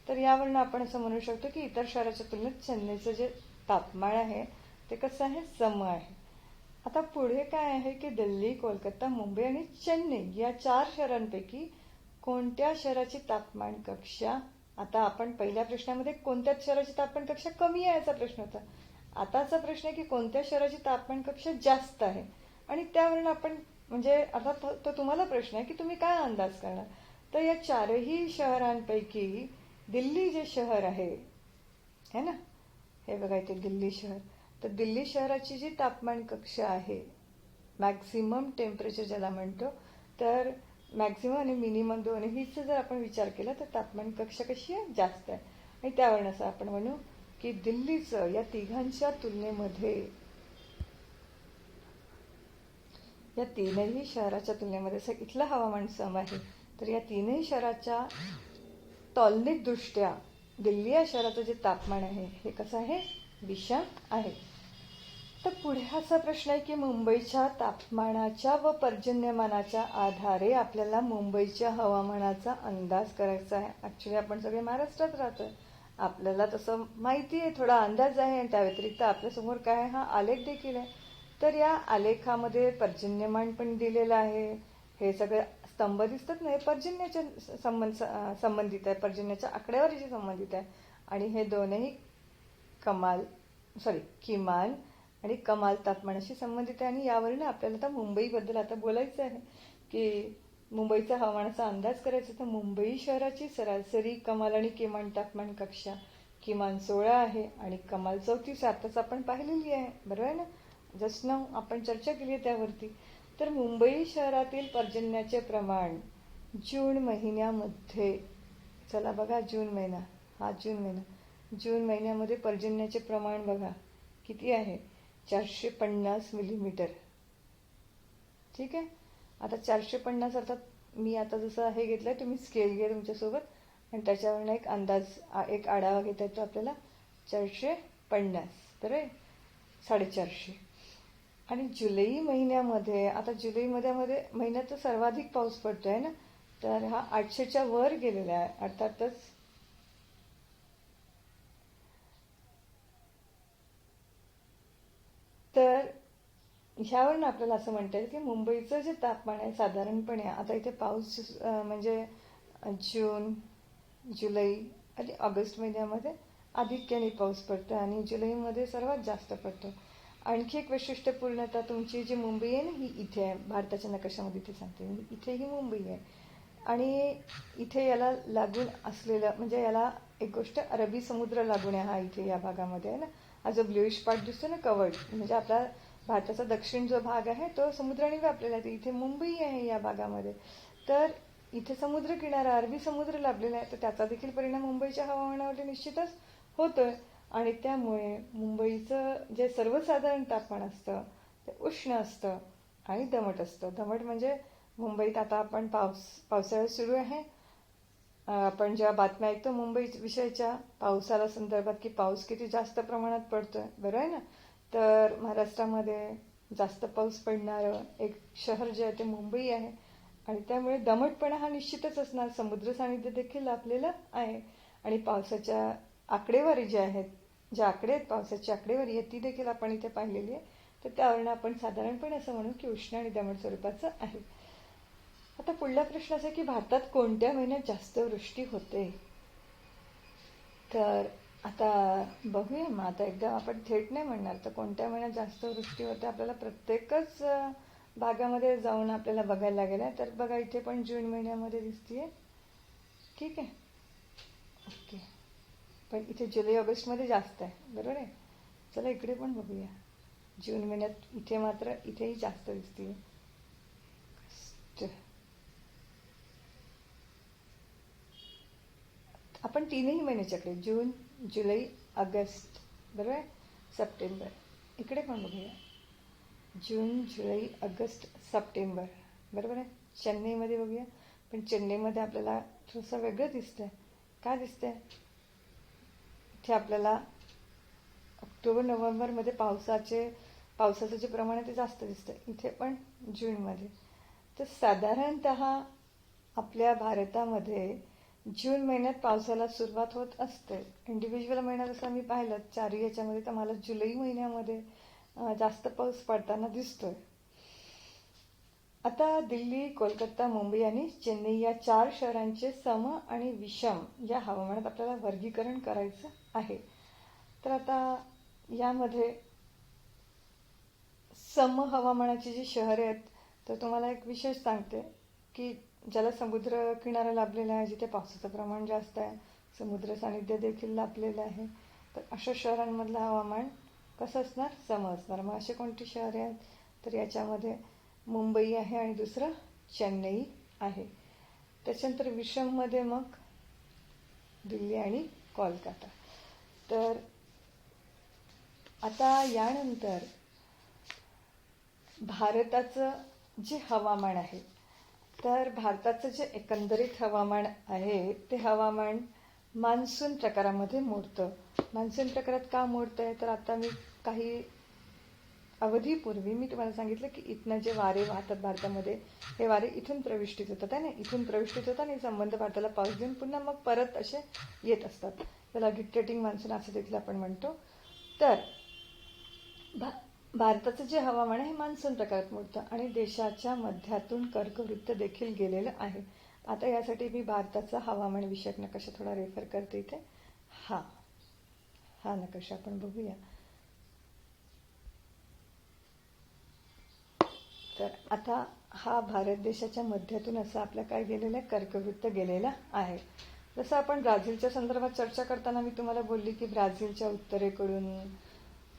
तर यावरून आपण असं म्हणू शकतो की इतर शहराच्या तुलनेत चेन्नईचं जे तापमान आहे ते कसं आहे, सम आहे. आता पुढे काय आहे की दिल्ली, कोलकाता, मुंबई आणि चेन्नई या चार शहरांपैकी कोणत्या शहराची तापमान कक्षा, आता आपण पहिल्या प्रश्नामध्ये कोणत्याच शहराची तापमान कक्षा कमी आहे याचा प्रश्न होता. आताचा प्रश्न आहे की कोणत्या शहराची तापमान कक्षा जास्त आहे. आणि त्यावरून आपण म्हणजे आता तो तुम्हाला प्रश्न आहे की तुम्ही काय अंदाज करणार. तर या चारही शहरांपैकी दिल्ली जे शहर आहे ना, हे बघा इथे दिल्ली शहर, तर दिल्ली शहराची जी तापमान कक्षा आहे, मॅक्झिमम टेम्परेचर ज्याला म्हणतो, तर मॅक्झिमम आणि मिनिमम दोन्हीचा जर आपण विचार केला तर तापमान कक्षा कशी आहे, जास्त आहे. आणि त्यावरून असं आपण म्हणू की दिल्लीचं या तिघांच्या तुलनेमध्ये, या तीनही शहराच्या तुलनेमध्ये इथलं हवामान सम आहे. तर या तीनही शहराच्या तुलनेत दृष्ट्या दिल्ली या शहराचं जे तापमान आहे हे कसं आहे, विषम आहे. तर पुढे असा प्रश्न आहे की मुंबईच्या तापमानाच्या व पर्जन्यमानाच्या आधारे आपल्याला मुंबईच्या हवामानाचा अंदाज करायचा आहे. ॲक्च्युली आपण सगळे महाराष्ट्रात राहतोय, आपल्याला तसं माहिती आहे, थोडा अंदाज आहे. आणि त्या व्यतिरिक्त आपल्यासमोर काय आहे, हा आलेख देखील आहे. तर या आलेखामध्ये पर्जन्यमान पण दिलेलं आहे. हे सगळे स्तंभ दिसतात ना, हे पर्जन्याच्या संबंधित आहे, पर्जन्याच्या आकड्यावरशी संबंधित आहे. आणि हे दोनही किमान आणि कमाल तापमानाशी संबंधित आहे. आणि यावरून आपल्याला आता मुंबईबद्दल आता बोलायचं आहे की मुंबईचा हवामानाचा अंदाज करायचा. तर मुंबई शहराची सरासरी कमाल आणि किमान तापमान कक्षा किमान 16 आहे आणि कमाल 34. आताच आपण पाहिलेली आहे, बरोबर आहे ना, जस्ट नाव आपण चर्चा केली आहे त्यावरती. तर मुंबई शहरातील पर्जन्याचे प्रमाण जून महिन्यामध्ये, चला बघा जून महिना, हा जून महिना, जून महिन्यामध्ये पर्जन्याचे प्रमाण बघा किती आहे, 450 मिलीमीटर. ठीक आहे. आता 450 अर्थात मी आता जसं हे घेतलंय, तुम्ही स्केल घ्या तुमच्यासोबत आणि त्याच्यावरून एक अंदाज, एक आढावा घेता येतो आपल्याला. 450 बरोबर, 450. आणि जुलै महिन्यामध्ये, आता जुलै महिन्यात तर सर्वाधिक पाऊस पडतोय ना, तर हा 800च्या वर गेलेला आहे. अर्थातच तर ह्यावरून आपल्याला असं म्हणता येईल की मुंबईचं जे तापमान आहे साधारणपणे, आता इथे पाऊस म्हणजे जून, जुलै आणि ऑगस्ट महिन्यामध्ये आधिक्याने पाऊस पडतो आणि जुलैमध्ये सर्वात जास्त पडतो. आणखी एक वैशिष्ट्यपूर्णता तुमची जी मुंबई आहे ना, ही इथे आहे, भारताच्या नकाशामध्ये इथे सांगते मी, इथे ही मुंबई आहे. आणि इथे याला लागून असलेलं, म्हणजे याला एक गोष्ट, अरबी समुद्र लागून आहे हा इथे या भागामध्ये आहे ना. हा जो ब्ल्यूइश पार्ट दिसतो ना, कवर्ड, म्हणजे आपला भारताचा दक्षिण जो भाग आहे तो समुद्राने व्यापलेला आहे. इथे मुंबई आहे या भागामध्ये. तर इथे समुद्रकिनारा अरबी समुद्र लाभलेला आहे, तर त्याचा देखील परिणाम मुंबईच्या हवामानावरती निश्चितच होतोय. आणि त्यामुळे मुंबईचं जे सर्वसाधारण तापमान असतं ते उष्ण असतं आणि दमट असतं. दमट म्हणजे मुंबईत आता आपण पावसाळा सुरू आहे. आपण जेव्हा बातम्या ऐकतो मुंबई विषयीच्या पावसाला संदर्भात की पाऊस किती जास्त प्रमाणात पडतोय, बरं आहे ना. तर महाराष्ट्रामध्ये जास्त पाऊस पडणारं एक शहर जे आहे ते मुंबई आहे. आणि त्यामुळे दमटपणा हा निश्चितच असणार. समुद्र सानिध्य देखील लाभलेलं आहे. आणि पावसाच्या आकडेवारी ज्या आहेत, ज्या आकडे आहेत, पावसाची आकडेवारी आहे ती देखील आपण इथे पाहिलेली आहे. तर त्यावरून आपण साधारणपणे असं म्हणू की उष्ण आणि दमट स्वरूपाचं आहे. आता पुढला प्रश्न असा की भारतात कोणत्या महिन्यात जास्त वृष्टी होते. तर आता बघूया मग. आता एकदा आपण थेट नाही म्हणणार, तर कोणत्या महिन्यात जास्त वृष्टी होते आपल्याला प्रत्येकच भागामध्ये जाऊन आपल्याला बघायला लागेल आहे. तर बघा इथे पण जून महिन्यामध्ये दिसतीये, ठीक आहे, ओके. पण इथे जुलै ऑगस्टमध्ये जास्त आहे, बरोबर आहे. चला इकडे पण बघूया. जून महिन्यात इथे मात्र इथेही जास्त दिसतीये. आपण तीनही महिन्याच्याकडे जून, जुलै, ऑगस्ट, बरोबर आहे, सप्टेंबर, इकडे पण बघूया. जून, जुलै, ऑगस्ट, सप्टेंबर, बरोबर आहे. चेन्नईमध्ये बघूया. पण चेन्नईमध्ये आपल्याला थोडंसं वेगळं दिसतंय. काय दिसतंय? इथे आपल्याला ऑक्टोबर नोव्हेंबरमध्ये पावसाचं जे प्रमाण आहे ते जास्त दिसतंय. इथे पण जूनमध्ये. तर साधारणतः आपल्या भारतामध्ये जून महिन्यात पावसाला सुरुवात होत असते. इंडिव्हिज्युअल महिना जसं मी पाहिलं चारही याच्यामध्ये, तर मला जुलै महिन्यामध्ये जास्त पाऊस पडताना दिसतोय. आता दिल्ली, कोलकाता, मुंबई आणि चेन्नई या 4 शहरांचे सम आणि विषम या हवामानात आपल्याला वर्गीकरण करायचं आहे. तर आता यामध्ये सम हवामानाची जी शहरे आहेत, तर तुम्हाला एक विशेष सांगते की ज्याला समुद्र किनारा लाभलेला आहे, जिथे पावसाचं प्रमाण जास्त आहे, समुद्र सानिध्य देखील लाभलेलं आहे, तर अशा शहरांमधलं हवामान कसं असणार? सम असणार. मग असे कोणती शहरे आहेत? तर याच्यामध्ये मुंबई आहे आणि दुसरं चेन्नई आहे. त्याच्यानंतर विषममध्ये मग दिल्ली आणि कोलकाता. तर आता यानंतर भारताचं जे हवामान आहे, तर भारताचं जे एकंदरीत हवामान आहे ते हवामान मान्सून प्रकारामध्ये मोडतं. मान्सून प्रकारात का मोडतं आहे? तर आता मी काही अवधीपूर्वी मी तुम्हाला सांगितलं की इथनं जे वारे वाहतात भारतामध्ये, हे वारे इथून प्रविष्टित होतात आहे ना, इथून प्रविष्टित होतात आणि संबंध भारताला पाऊस देऊन पुन्हा मग परत असे येत असतात. त्याला डिक्टेटिंग मान्सून असं देखील आपण म्हणतो. तर भारताचं जे हवामान आहे हे मान्सून प्रकारात मोडतं आणि देशाच्या मध्यातून कर्कवृत्त देखील गेलेलं आहे. आता यासाठी मी भारताचा हवामान विषयक नकाशा थोडा रेफर करते इथे. हा नकाशा आपण बघूया. तर आता हा भारत देशाच्या मध्यातून असं आपल्या काय गेलेलं आहे, कर्कवृत्त गेलेला आहे. जसं आपण ब्राझीलच्या संदर्भात चर्चा करताना मी तुम्हाला बोलली की ब्राझीलच्या उत्तरेकडून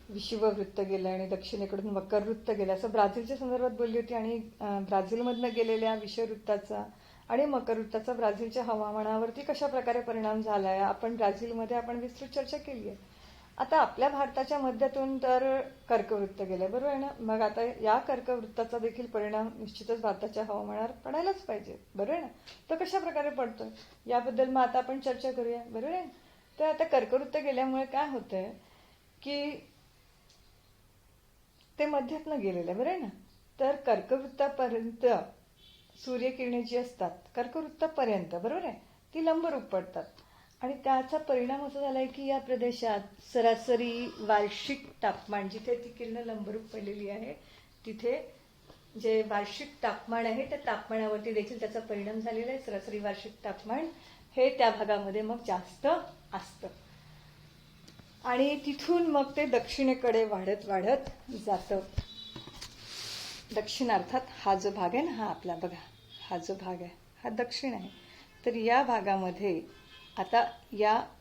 विषुववृत्त गेलं आणि दक्षिणेकडून मकरवृत्त गेलं, असं ब्राझीलच्या संदर्भात बोलली होती. आणि ब्राझीलमधनं गेलेल्या विषुववृत्ताचा आणि मकरवृत्ताचा ब्राझीलच्या हवामानावरती कशा प्रकारे परिणाम झाला आहे आपण ब्राझीलमध्ये आपण विस्तृत चर्चा केली आहे. आता आपल्या भारताच्या मध्यातून तर कर्कवृत्त गेलंय, बरोबर आहे ना. मग आता या कर्कवृत्ताचा देखील परिणाम निश्चितच भारताच्या हवामानावर पडायलाच पाहिजे, बरोबर आहे ना. तर कशा प्रकारे पडतोय याबद्दल मग आता आपण चर्चा करूया, बरोबर आहे. तर आता कर्कवृत्त गेल्यामुळे काय होतंय की ते मध्यातनं गेलेलं आहे, बरं आहे ना. तर कर्कवृत्तापर्यंत सूर्यकिरणे जी असतात कर्कवृत्तापर्यंत, बरोबर आहे, ती लंबरूप पडतात. आणि त्याचा परिणाम असा झाला आहे की या प्रदेशात सरासरी वार्षिक तापमान, जिथे ती किरणं लंबरूप पडलेली आहे तिथे जे वार्षिक तापमान आहे त्या तापमानावरती देखील त्याचा परिणाम झालेला आहे. सरासरी वार्षिक तापमान हे त्या भागामध्ये मग जास्त असतं आणि तिथून मग ते दक्षिणेकडे वाढत वाढत जातं. दक्षिण अर्थात हा जो भाग आहे ना, हा आपला बघा, हा जो भाग आहे हा दक्षिण आहे. तर या भागामध्ये आता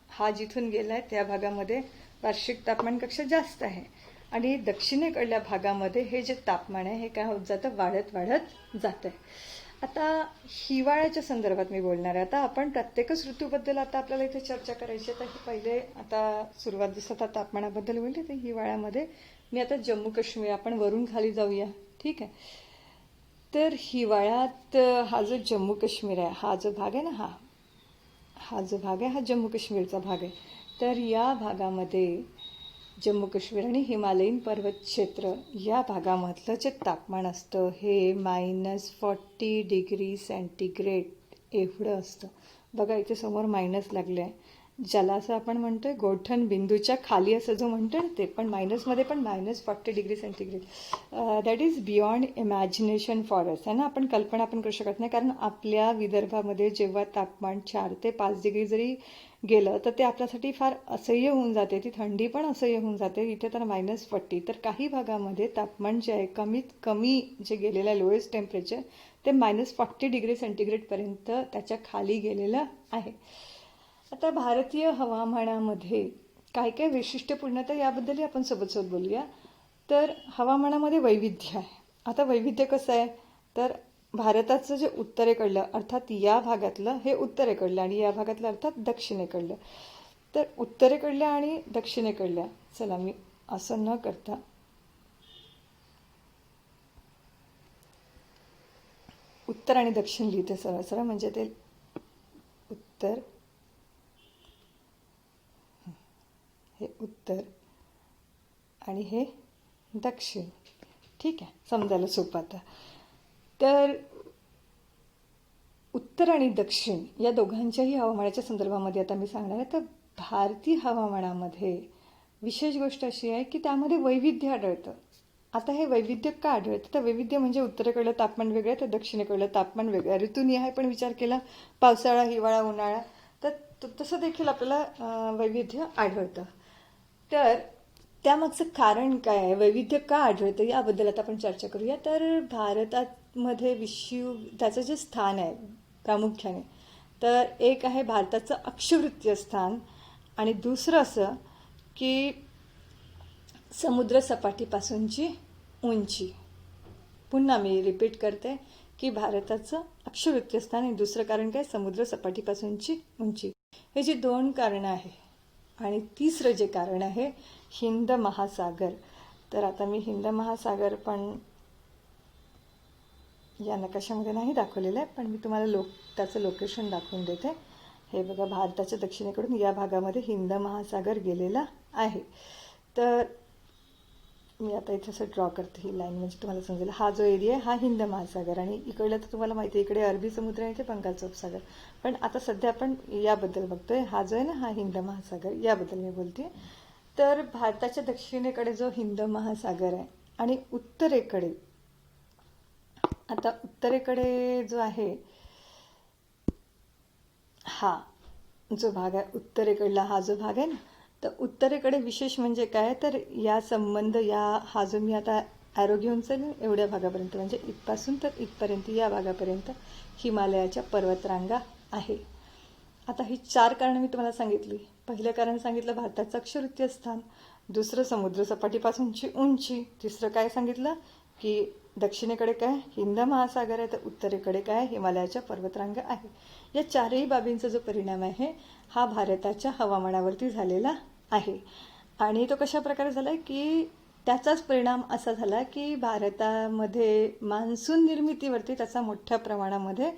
हा जिथून गेलाय त्या भागामध्ये वार्षिक तापमान कक्षा जास्त आहे आणि दक्षिणेकडल्या भागामध्ये हे जे तापमान आहे हे काय होत जातं, वाढत वाढत जात आहे. आता हिवाळ्याच्या संदर्भात मी बोलणार आहे. आता आपण प्रत्येकच ऋतूबद्दल आता आपल्याला इथे चर्चा करायची आहे. तर पहिले आता सुरुवात दिसत आता तापमानाबद्दल बोलते. तर हिवाळ्यामध्ये मी आता जम्मू काश्मीर, आपण वरून खाली जाऊया, ठीक आहे. तर हिवाळ्यात हा जो जम्मू काश्मीर आहे, हा जो भाग आहे ना, हा जो भाग आहे हा जम्मू काश्मीरचा भाग आहे. तर या भागामध्ये जम्मू काश्मीर आणि हिमालयीन पर्वत क्षेत्र या भागामधलं जे तापमान असतं हे -40°C एवढं असतं. बघा इथे समोर मायनस लागले आहे, ज्याला असं आपण म्हणतोय गोठण बिंदूच्या खाली असं जो म्हणतो ना ते, पण मायनसमध्ये पण -40°C. That is beyond imagination for us आहे ना. आपण कल्पना पण करू शकत नाही, कारण आपल्या विदर्भामध्ये जेव्हा तापमान 4 ते 5 डिग्री जरी गेलं तर ते आपल्यासाठी फार असह्य होऊन जाते, ती थंडी पण असह्य होऊन जाते. इथे तर -40. तर काही भागामध्ये तापमान जे आहे कमीत कमी जे गेलेलं आहे लोएस्ट टेम्परेचर ते -40°C पर्यंत त्याच्या खाली गेलेलं आहे. आता भारतीय हवामानामध्ये काय काय वैशिष्ट्यपूर्णता याबद्दलही आपण सोबत बोलूया. तर हवामानामध्ये वैविध्य आहे. आता वैविध्य कसं आहे, तर भारताचं जे उत्तरेकडलं अर्थात या भागातलं हे उत्तरेकडलं आणि या भागातलं अर्थात दक्षिणेकडलं. तर उत्तरेकडल्या आणि दक्षिणेकडल्या, चला मी असं न करता उत्तर आणि दक्षिण लिहिते सरळ सरळ, म्हणजे ते उत्तर, हे उत्तर आणि हे दक्षिण, ठीक आहे, समजायला सोपं. आता तर उत्तर आणि दक्षिण या दोघांच्याही हवामानाच्या संदर्भामध्ये आता मी सांगणार आहे. तर भारतीय हवामानामध्ये विशेष गोष्ट अशी आहे की त्यामध्ये वैविध्य आढळतं. आता हे वैविध्य का आढळतं, तर वैविध्य म्हणजे उत्तरेकडलं तापमान वेगळं आहे तर दक्षिणेकडलं तापमान वेगळं आहे. ऋतूनिहाय पण विचार केला, पावसाळा, हिवाळा, उन्हाळा, तर तसं देखील आपल्याला वैविध्य आढळतं. तर त्यामागचं कारण काय आहे, वैविध्य का आढळतं याबद्दल आता आपण चर्चा करूया. तर भारतामध्ये त्याचं जे स्थान आहे प्रामुख्याने, तर एक आहे भारताचं अक्षवृत्तीय स्थान आणि दुसरं असं की समुद्रसपाटीपासूनची उंची. पुन्हा मी रिपीट करते की भारताचं अक्षवृत्तीय स्थान आणि दुसरं कारण काय, समुद्रसपाटीपासूनची उंची. हे जी दोन कारणं आहे आणि तिसरं जे कारण आहे हिंद महासागर. तर आता मी हिंद महासागर पण या नकाशामध्ये नाही दाखवलेलं आहे, पण मी तुम्हाला त्याचं लोकेशन दाखवून देते. हे बघा, भारताच्या दक्षिणेकडून या भागामध्ये हिंद महासागर गेलेला आहे. तर मी आता इथे असं ड्रॉ करते ही लाईन, म्हणजे तुम्हाला समजेल. हा जो एरिया आहे हा हिंद महासागर आणि इकडलं तर तुम्हाला माहिती आहे इकडे अरबी समुद्र आहे, इथे बंगालचा उपसागर. पण आता सध्या आपण याबद्दल बघतोय, हा जो आहे ना हा हिंद महासागर, याबद्दल मी बोलते. तर भारताच्या दक्षिणेकडे जो हिंद महासागर आहे आणि उत्तरेकडे, आता उत्तरेकडे जो आहे हा जो भाग आहे उत्तरेकडला, हा जो भाग आहे ना, तर उत्तरेकडे विशेष म्हणजे काय, तर या संबंध हा जो मी आता ॲरो घेऊन चालेल एवढ्या भागापर्यंत, म्हणजे इथपासून तर इथपर्यंत या भागापर्यंत हिमालयाच्या पर्वतरांगा आहे. आता ही 4 कारणं मी तुम्हाला सांगितली. पहिलं कारण सांगितलं भारताचं अक्षवृत्तीय स्थान, दुसरं समुद्रसपाटीपासूनची उंची, तिसरं काय सांगितलं की दक्षिणेकडे काय हिंद महासागर आहे तर उत्तरेकडे काय हिमालयाच्या पर्वतरांगा आहे. या चारही बाबींचा जो परिणाम आहे हा भारताच्या हवामानावरती झालेला आहे. आणि तो कशा प्रकारे झाला आहे की त्याचाच परिणाम असा झाला की भारतामध्ये मान्सून निर्मितीवरती त्याचा मोठ्या प्रमाणामध्ये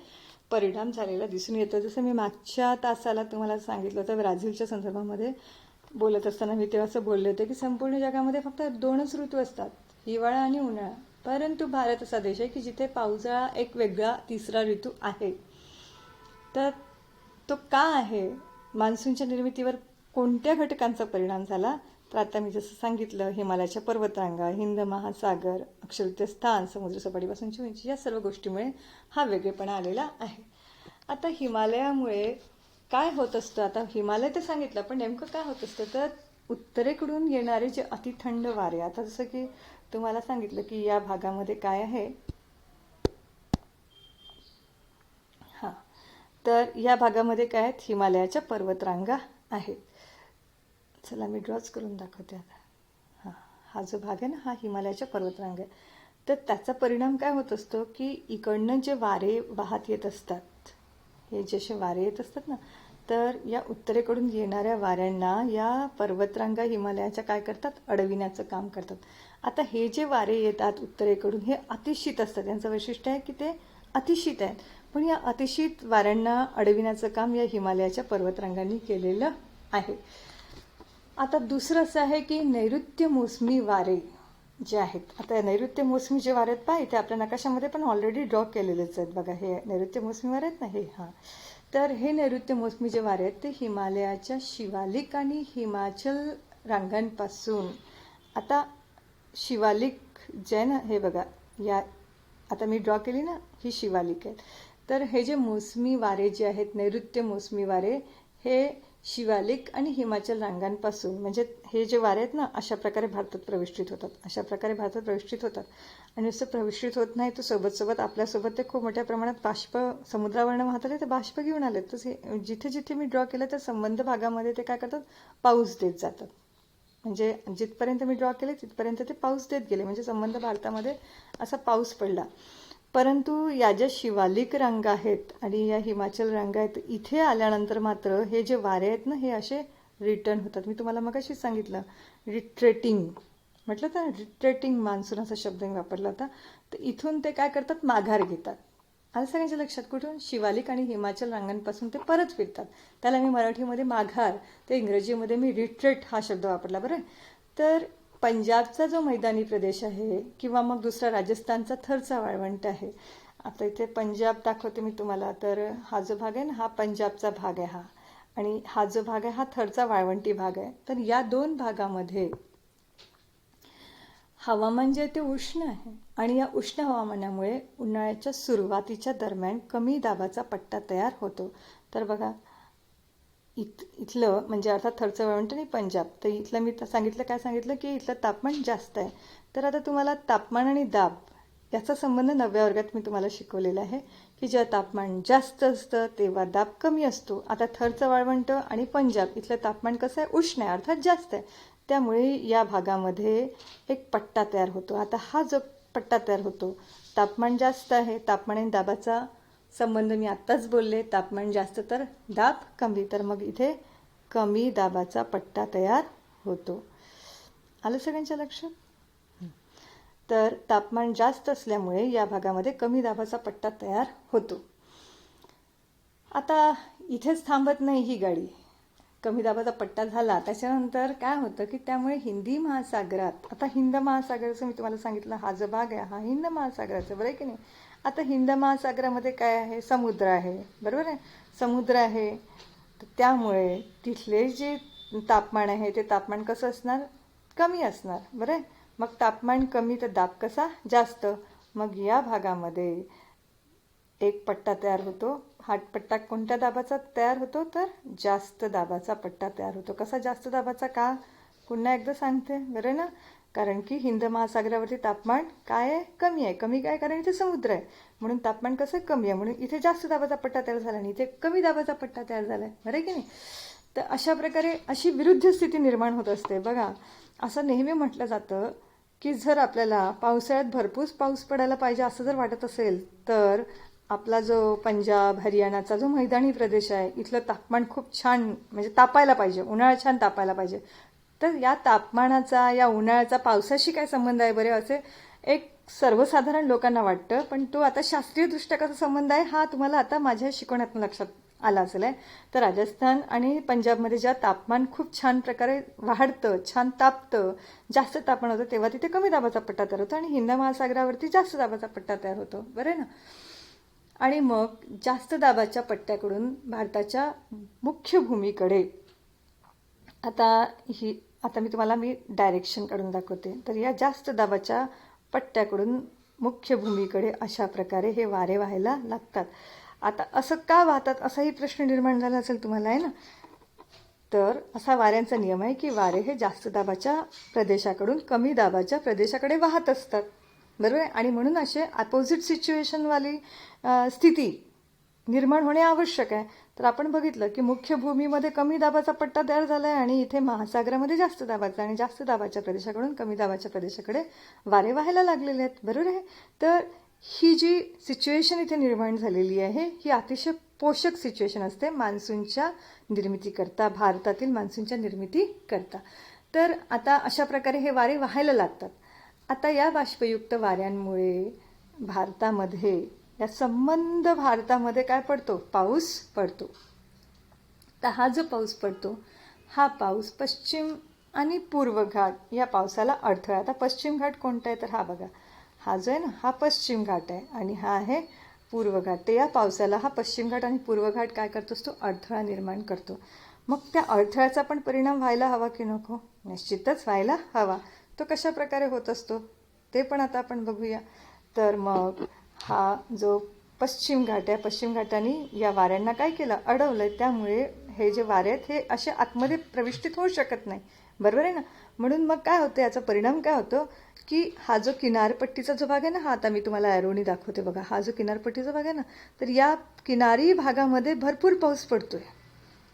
परिणाम झालेला दिसून येतो. जसं मी मागच्या तासाला तुम्हाला सांगितलं होतं ब्राझीलच्या संदर्भामध्ये बोलत असताना, मी तेव्हा असं बोलले होते की संपूर्ण जगामध्ये फक्त 2च ऋतू असतात, हिवाळा आणि उन्हाळा. परंतु भारत असा देश आहे की जिथे पावसाळा एक वेगळा तिसरा ऋतू आहे. तर तो का आहे, मान्सूनच्या निर्मितीवर कोणत्या घटकांचा परिणाम झाला, तर आता मी जसं सांगितलं हिमालयाच्या पर्वतरांगा, हिंद महासागर, अक्षवृत्तीय स्थान, समुद्रसपाटीपासूनची उंची, या सर्व गोष्टीमुळे हा वेगळेपणा आलेला आहे. आता हिमालयामुळे काय होत असतं, आता हिमालय तर सांगितलं, पण नेमकं काय होत असतं, तर उत्तरेकडून येणारे जे अतिथंड वारे, आता जसं की तुम्हाला सांगितलं की या भागामध्ये काय आहे, हां, तर या भागामध्ये काय आहेत, हिमालयाच्या पर्वतरांगा आहेत. चला मी ड्रॉच करून दाखवते आता. हा जो भाग आहे ना हा हिमालयाच्या पर्वतरांगा आहे. तर त्याचा परिणाम काय होत असतो की इकडनं जे वारे वाहत येत असतात, हे जसे वारे येत असतात ना, तर या उत्तरेकडून येणाऱ्या वाऱ्यांना या पर्वतरांगा हिमालयाच्या काय करतात, अडविण्याचं काम करतात. आता हे जे वारे येतात उत्तरेकडून हे अतिशीत असतात, यांचं वैशिष्ट्य आहे की ते अतिशीत आहेत. पण या अतिशीत वाऱ्यांना अडविण्याचं काम या हिमालयाच्या पर्वतरांगांनी केलेलं आहे. आता दुसरं असं आहे की नैऋत्य मोसमी वारे जे आहेत. आता नैऋत्य मोसमी जे वारे आहेत पहा, इथे आपल्या नकाशामध्ये पण ऑलरेडी ड्रॉ केलेलेच आहेत बघा, हे नैऋत्य मोसमी वारे आहेत ना हे. हां, तर हे नैऋत्य मोसमी जे वारे आहेत ते हिमालयाच्या शिवालिक आणि हिमाचल रांगांपासून, आता शिवालिक जे आहे ना हे बघा, या आता मी ड्रॉ केली ना ही शिवालिक आहे. तर हे जे मोसमी वारे जे आहेत, नैऋत्य मोसमी वारे, हे शिवालिक आणि हिमाचल रांगांपासून, म्हणजे हे जे वारे आहेत ना अशा प्रकारे भारतात प्रविष्टित होतात, अशा प्रकारे भारतात प्रविष्टित होतात. आणि नुसतं प्रविष्टित होत नाही तर सोबत आपल्यासोबत ते खूप मोठ्या प्रमाणात बाष्प समुद्रावरनं वाहत आले, ते बाष्प घेऊन आले. तर जिथे जिथे मी ड्रॉ केलं त्या संबंध भागामध्ये ते काय करतात, पाऊस देत जातात. म्हणजे जिथपर्यंत मी ड्रॉ केले तिथपर्यंत ते पाऊस देत गेले, म्हणजे संबंध भारतामध्ये असा पाऊस पडला. परंतु या ज्या शिवालिक रांगा आहेत आणि या हिमाचल रांगा आहेत, इथे आल्यानंतर मात्र हे जे वारे आहेत ना हे असे रिटर्न होतात. मी तुम्हाला मगाशीच सांगितलं रिट्रेटिंग म्हटलं तर, रिट्रेटिंग मान्सून असा शब्द मी वापरला होता. तर इथून ते काय करतात, माघार घेतात. आलं सगळ्यांच्या लक्षात, कुठून, शिवालिक आणि हिमाचल रांगांपासून ते परत फिरतात. त्याला मी मराठीमध्ये माघार, ते इंग्रजीमध्ये मी रिट्रेट हा शब्द वापरला. बरं, तर पंजाबचा जो मैदानी प्रदेश आहे किंवा मग दुसरा राजस्थानचा थरचा वाळवंट आहे. आता इथे पंजाब दाखवते मी तुम्हाला. तर हा जो भाग आहे ना हा पंजाबचा भाग आहे हा, आणि हा जो भाग आहे हा थरचा वाळवंटी भाग आहे. तर या दोन भागामध्ये हवामान जे आहे ते उष्ण आहे, आणि या उष्ण हवामानामुळे उन्हाळ्याच्या सुरुवातीच्या दरम्यान कमी दाबाचा पट्टा तयार होतो. तर बघा इथलं म्हणजे अर्थात थरचं वाळवंट आणि पंजाब, तर इथलं मी सांगितलं काय सांगितलं की इथलं तापमान जास्त आहे. तर आता तुम्हाला तापमान आणि दाब याचा संबंध 9व्या वर्गात मी तुम्हाला शिकवलेला आहे की जेव्हा तापमान जास्त असतं तेव्हा दाब कमी असतो. आता थरचं वाळवंट आणि पंजाब इथलं तापमान कसं आहे, उष्ण आहे अर्थात जास्त आहे, त्यामुळे या भागामध्ये एक पट्टा तयार होतो. आता हा जो पट्टा तयार होतो, तापमान जास्त आहे, तापमान आणि दाबाचा संबंध मी आत्ताच बोलले, तापमान जास्त तर दाब कमी, तर मग इथे कमी दाबाचा पट्टा तयार होतो. आलं सगळ्यांच्या लक्षात. तर तापमान जास्त असल्यामुळे या भागामध्ये कमी दाबाचा पट्टा तयार होतो. आता इथेच थांबत नाही ही गाडी. कमी दाबाचा पट्टा झाला त्याच्यानंतर काय होतं की त्यामुळे हिंदी महासागरात, आता हिंद महासागराचं मी तुम्हाला सांगितलं हा जो भाग आहे हा हिंद महासागराचा, बरं आहे की नाही. आता हिंद महासागरामध्ये काय आहे, समुद्र आहे, बरोबर आहे, समुद्र आहे. तर त्यामुळे तिथले जे तापमान आहे ते तापमान कसं असणार, कमी असणार, बरं आहे. मग तापमान कमी तर दाब कसा, जास्त. मग या भागामध्ये एक पट्टा तयार होतो. हा पट्टा कोणत्या दाबाचा तयार होतो, तर जास्त दाबाचा पट्टा तयार होतो. कसा जास्त दाबाचा, का, पुन्हा एकदा सांगते बरं ना. कारण की हिंद महासागरावरती तापमान काय आहे, कमी आहे. कमी काय, कारण इथे समुद्र आहे म्हणून तापमान कसं कमी आहे, म्हणून इथे जास्त दाबाचा पट्टा तयार झाला आणि इथे कमी दाबाचा पट्टा तयार झाला आहे, बरं की नाही. तर अशा प्रकारे अशी विरुद्ध स्थिती निर्माण होत असते. बघा असं नेहमी म्हटलं जातं की जर आपल्याला पावसाळ्यात भरपूर पाऊस पडायला पाहिजे असं जर वाटत असेल तर आपला जो पंजाब हरियाणाचा जो मैदानी प्रदेश आहे इथलं तापमान खूप छान, म्हणजे तापायला पाहिजे, उन्हाळा छान तापायला पाहिजे. तर या तापमानाचा, या उन्हाळ्याचा पावसाशी काय संबंध आहे बरे, असे एक सर्वसाधारण लोकांना वाटतं. पण तो आता शास्त्रीयदृष्ट्या कसा संबंध आहे हा तुम्हाला आता माझ्या शिकवण्यातून लक्षात आला असेल. तर राजस्थान आणि पंजाबमध्ये ज्या तापमान खूप छान प्रकारे वाढतं, छान तापतं, जास्त तापमान होतं, तेव्हा तिथे कमी दाबाचा पट्टा तयार होतो आणि हिंद महासागरावरती जास्त दाबाचा पट्टा तयार होतो, बरं आहे ना. आणि मग जास्त दाबाच्या पट्ट्याकडून भारताच्या मुख्य भूमीकडे, आता मी तुम्हाला डायरेक्शन काढून दाखवते. तर या जास्त दाबाच्या पट्ट्याकडून मुख्य भूमीकडे अशा प्रकारे हे वारे व्हायला लागतात. आता असं का वाहतात असाही प्रश्न निर्माण झाला असेल तुम्हाला, आहे ना. तर असा वाऱ्यांचा नियम आहे की वारे हे जास्त दाबाच्या प्रदेशाकडून कमी दाबाच्या प्रदेशाकडे वाहत असतात, बरोबर आहे. आणि म्हणून असे अपोजिट सिच्युएशनवाली स्थिती निर्माण होणे आवश्यक आहे. तर आपण बघितलं की मुख्य भूमीमध्ये कमी दाबाचा पट्टा तयार झाला आहे आणि इथे महासागरामध्ये जास्त दाबाचा, आणि जास्त दाबाच्या प्रदेशाकडून कमी दाबाच्या प्रदेशाकडे वारे व्हायला लागलेले आहेत. बरोबर आहे. तर ही जी सिच्युएशन इथे निर्माण झालेली आहे ही अतिशय पोषक सिच्युएशन असते मान्सूनच्या निर्मितीकरता, भारतातील मान्सूनच्या निर्मितीकरता. तर आता अशा प्रकारे हे वारे व्हायला लागतात. आता या बाष्पयुक्त वाऱ्यांमुळे भारतामध्ये, या संबंध भारतामध्ये काय पडतो? पाऊस पडतो. तर हा जो पाऊस पडतो हा पाऊस पश्चिम आणि पूर्व घाट या पावसाला अडथळा. आता पश्चिम घाट कोणता आहे? तर हा बघा, हा जो आहे ना हा पश्चिम घाट आहे आणि हा आहे पूर्व घाट. तर या पावसाला हा पश्चिम घाट आणि पूर्व घाट काय करतो असतो? अडथळा निर्माण करतो. मग त्या अडथळ्याचा पण परिणाम व्हायला हवा की नको? निश्चितच व्हायला हवा. तो कशा प्रकारे होत असतो ते पण आता आपण बघूया. तर मग हा जो पश्चिम घाट आहे, पश्चिम घाटाने या वाऱ्यांना काय केलं? अडवलंय. त्यामुळे हे जे वारे आहेत हे असे आतमध्ये प्रविष्टित होऊ शकत नाही. बरोबर आहे ना? म्हणून मग काय होतं, याचा परिणाम काय होतो की हा जो किनारपट्टीचा जो भाग आहे ना, हा आता मी तुम्हाला ॲरोनी दाखवते बघा, हा जो किनारपट्टीचा भाग आहे ना, तर या किनारी भागामध्ये भरपूर पाऊस पडतोय.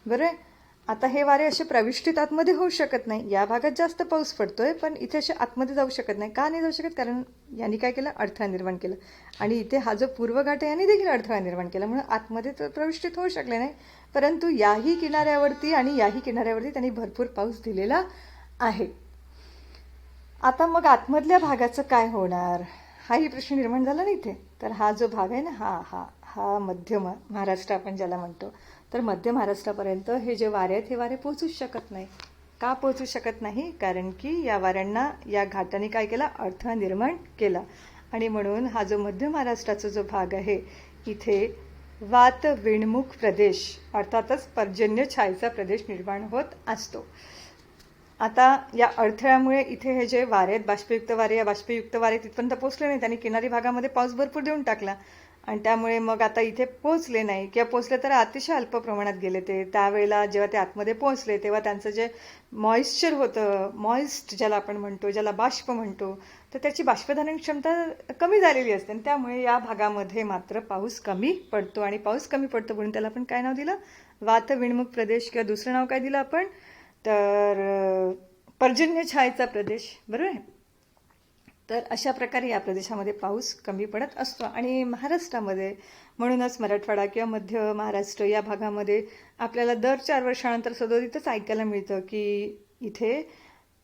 बरोबर आहे. आता हे वारे असे प्रविष्टित आतमध्ये होऊ शकत नाही. या भागात जास्त पाऊस पडतोय पण इथे असे आतमध्ये जाऊ शकत नाही. का नाही जाऊ शकत? कारण यांनी काय केलं? अडथळा निर्माण केलं. आणि इथे हा जो पूर्व घाट आहे यांनी देखील अडथळा निर्माण केला, म्हणून आतमध्ये तर प्रविष्टित होऊ शकले नाही. परंतु याही किनाऱ्यावरती आणि याही किनाऱ्यावरती त्यांनी भरपूर पाऊस दिलेला आहे. आता मग आतमधल्या भागाचं काय होणार? हाही प्रश्न निर्माण झाला ना इथे. तर हा जो भाग आहे ना, हा मध्य महाराष्ट्र आपण ज्याला म्हणतो, तर मध्य महाराष्ट्रापर्यंत हे जे वारे आहेत हे वारे पोहोचूच शकत नाही. का पोहोचू शकत नाही? कारण की या वाऱ्यांना या घाटाने काय केला? अडथळा निर्माण केला. आणि म्हणून हा जो मध्य महाराष्ट्राचा जो भाग आहे इथे वात विणमुख प्रदेश, अर्थातच पर्जन्य छायेचा प्रदेश निर्माण होत असतो. आता या अडथळ्यामुळे इथे हे जे वारे आहेत बाष्पयुक्त वारे, या बाष्पयुक्त वारे तिथपर्यंत पोहोचले नाही. त्यांनी किनारी भागामध्ये पाऊस भरपूर देऊन टाकला आणि त्यामुळे मग आता इथे पोहोचले नाही, किंवा पोहोचले तर अतिशय अल्प प्रमाणात गेले ते. त्यावेळेला जेव्हा ते आतमध्ये पोहोचले तेव्हा त्यांचं जे मॉइश्चर होतं, मॉइस्ट ज्याला आपण म्हणतो, ज्याला बाष्प म्हणतो, तर त्याची बाष्पधारण क्षमता कमी झालेली असते आणि त्यामुळे या भागामध्ये मात्र पाऊस कमी पडतो. आणि पाऊस कमी पडतो म्हणून त्याला आपण काय नाव दिलं? वात विणमुख प्रदेश, किंवा दुसरं नाव काय दिलं आपण? तर पर्जन्य छायेचा प्रदेश. बरोबर आहे. तर अशा प्रकारे या प्रदेशामध्ये पाऊस कमी पडत असतो. आणि महाराष्ट्रामध्ये म्हणूनच मराठवाडा किंवा मध्य महाराष्ट्र या भागामध्ये आपल्याला दर 4 वर्षानंतर सदोदितच ऐकायला मिळतं की इथे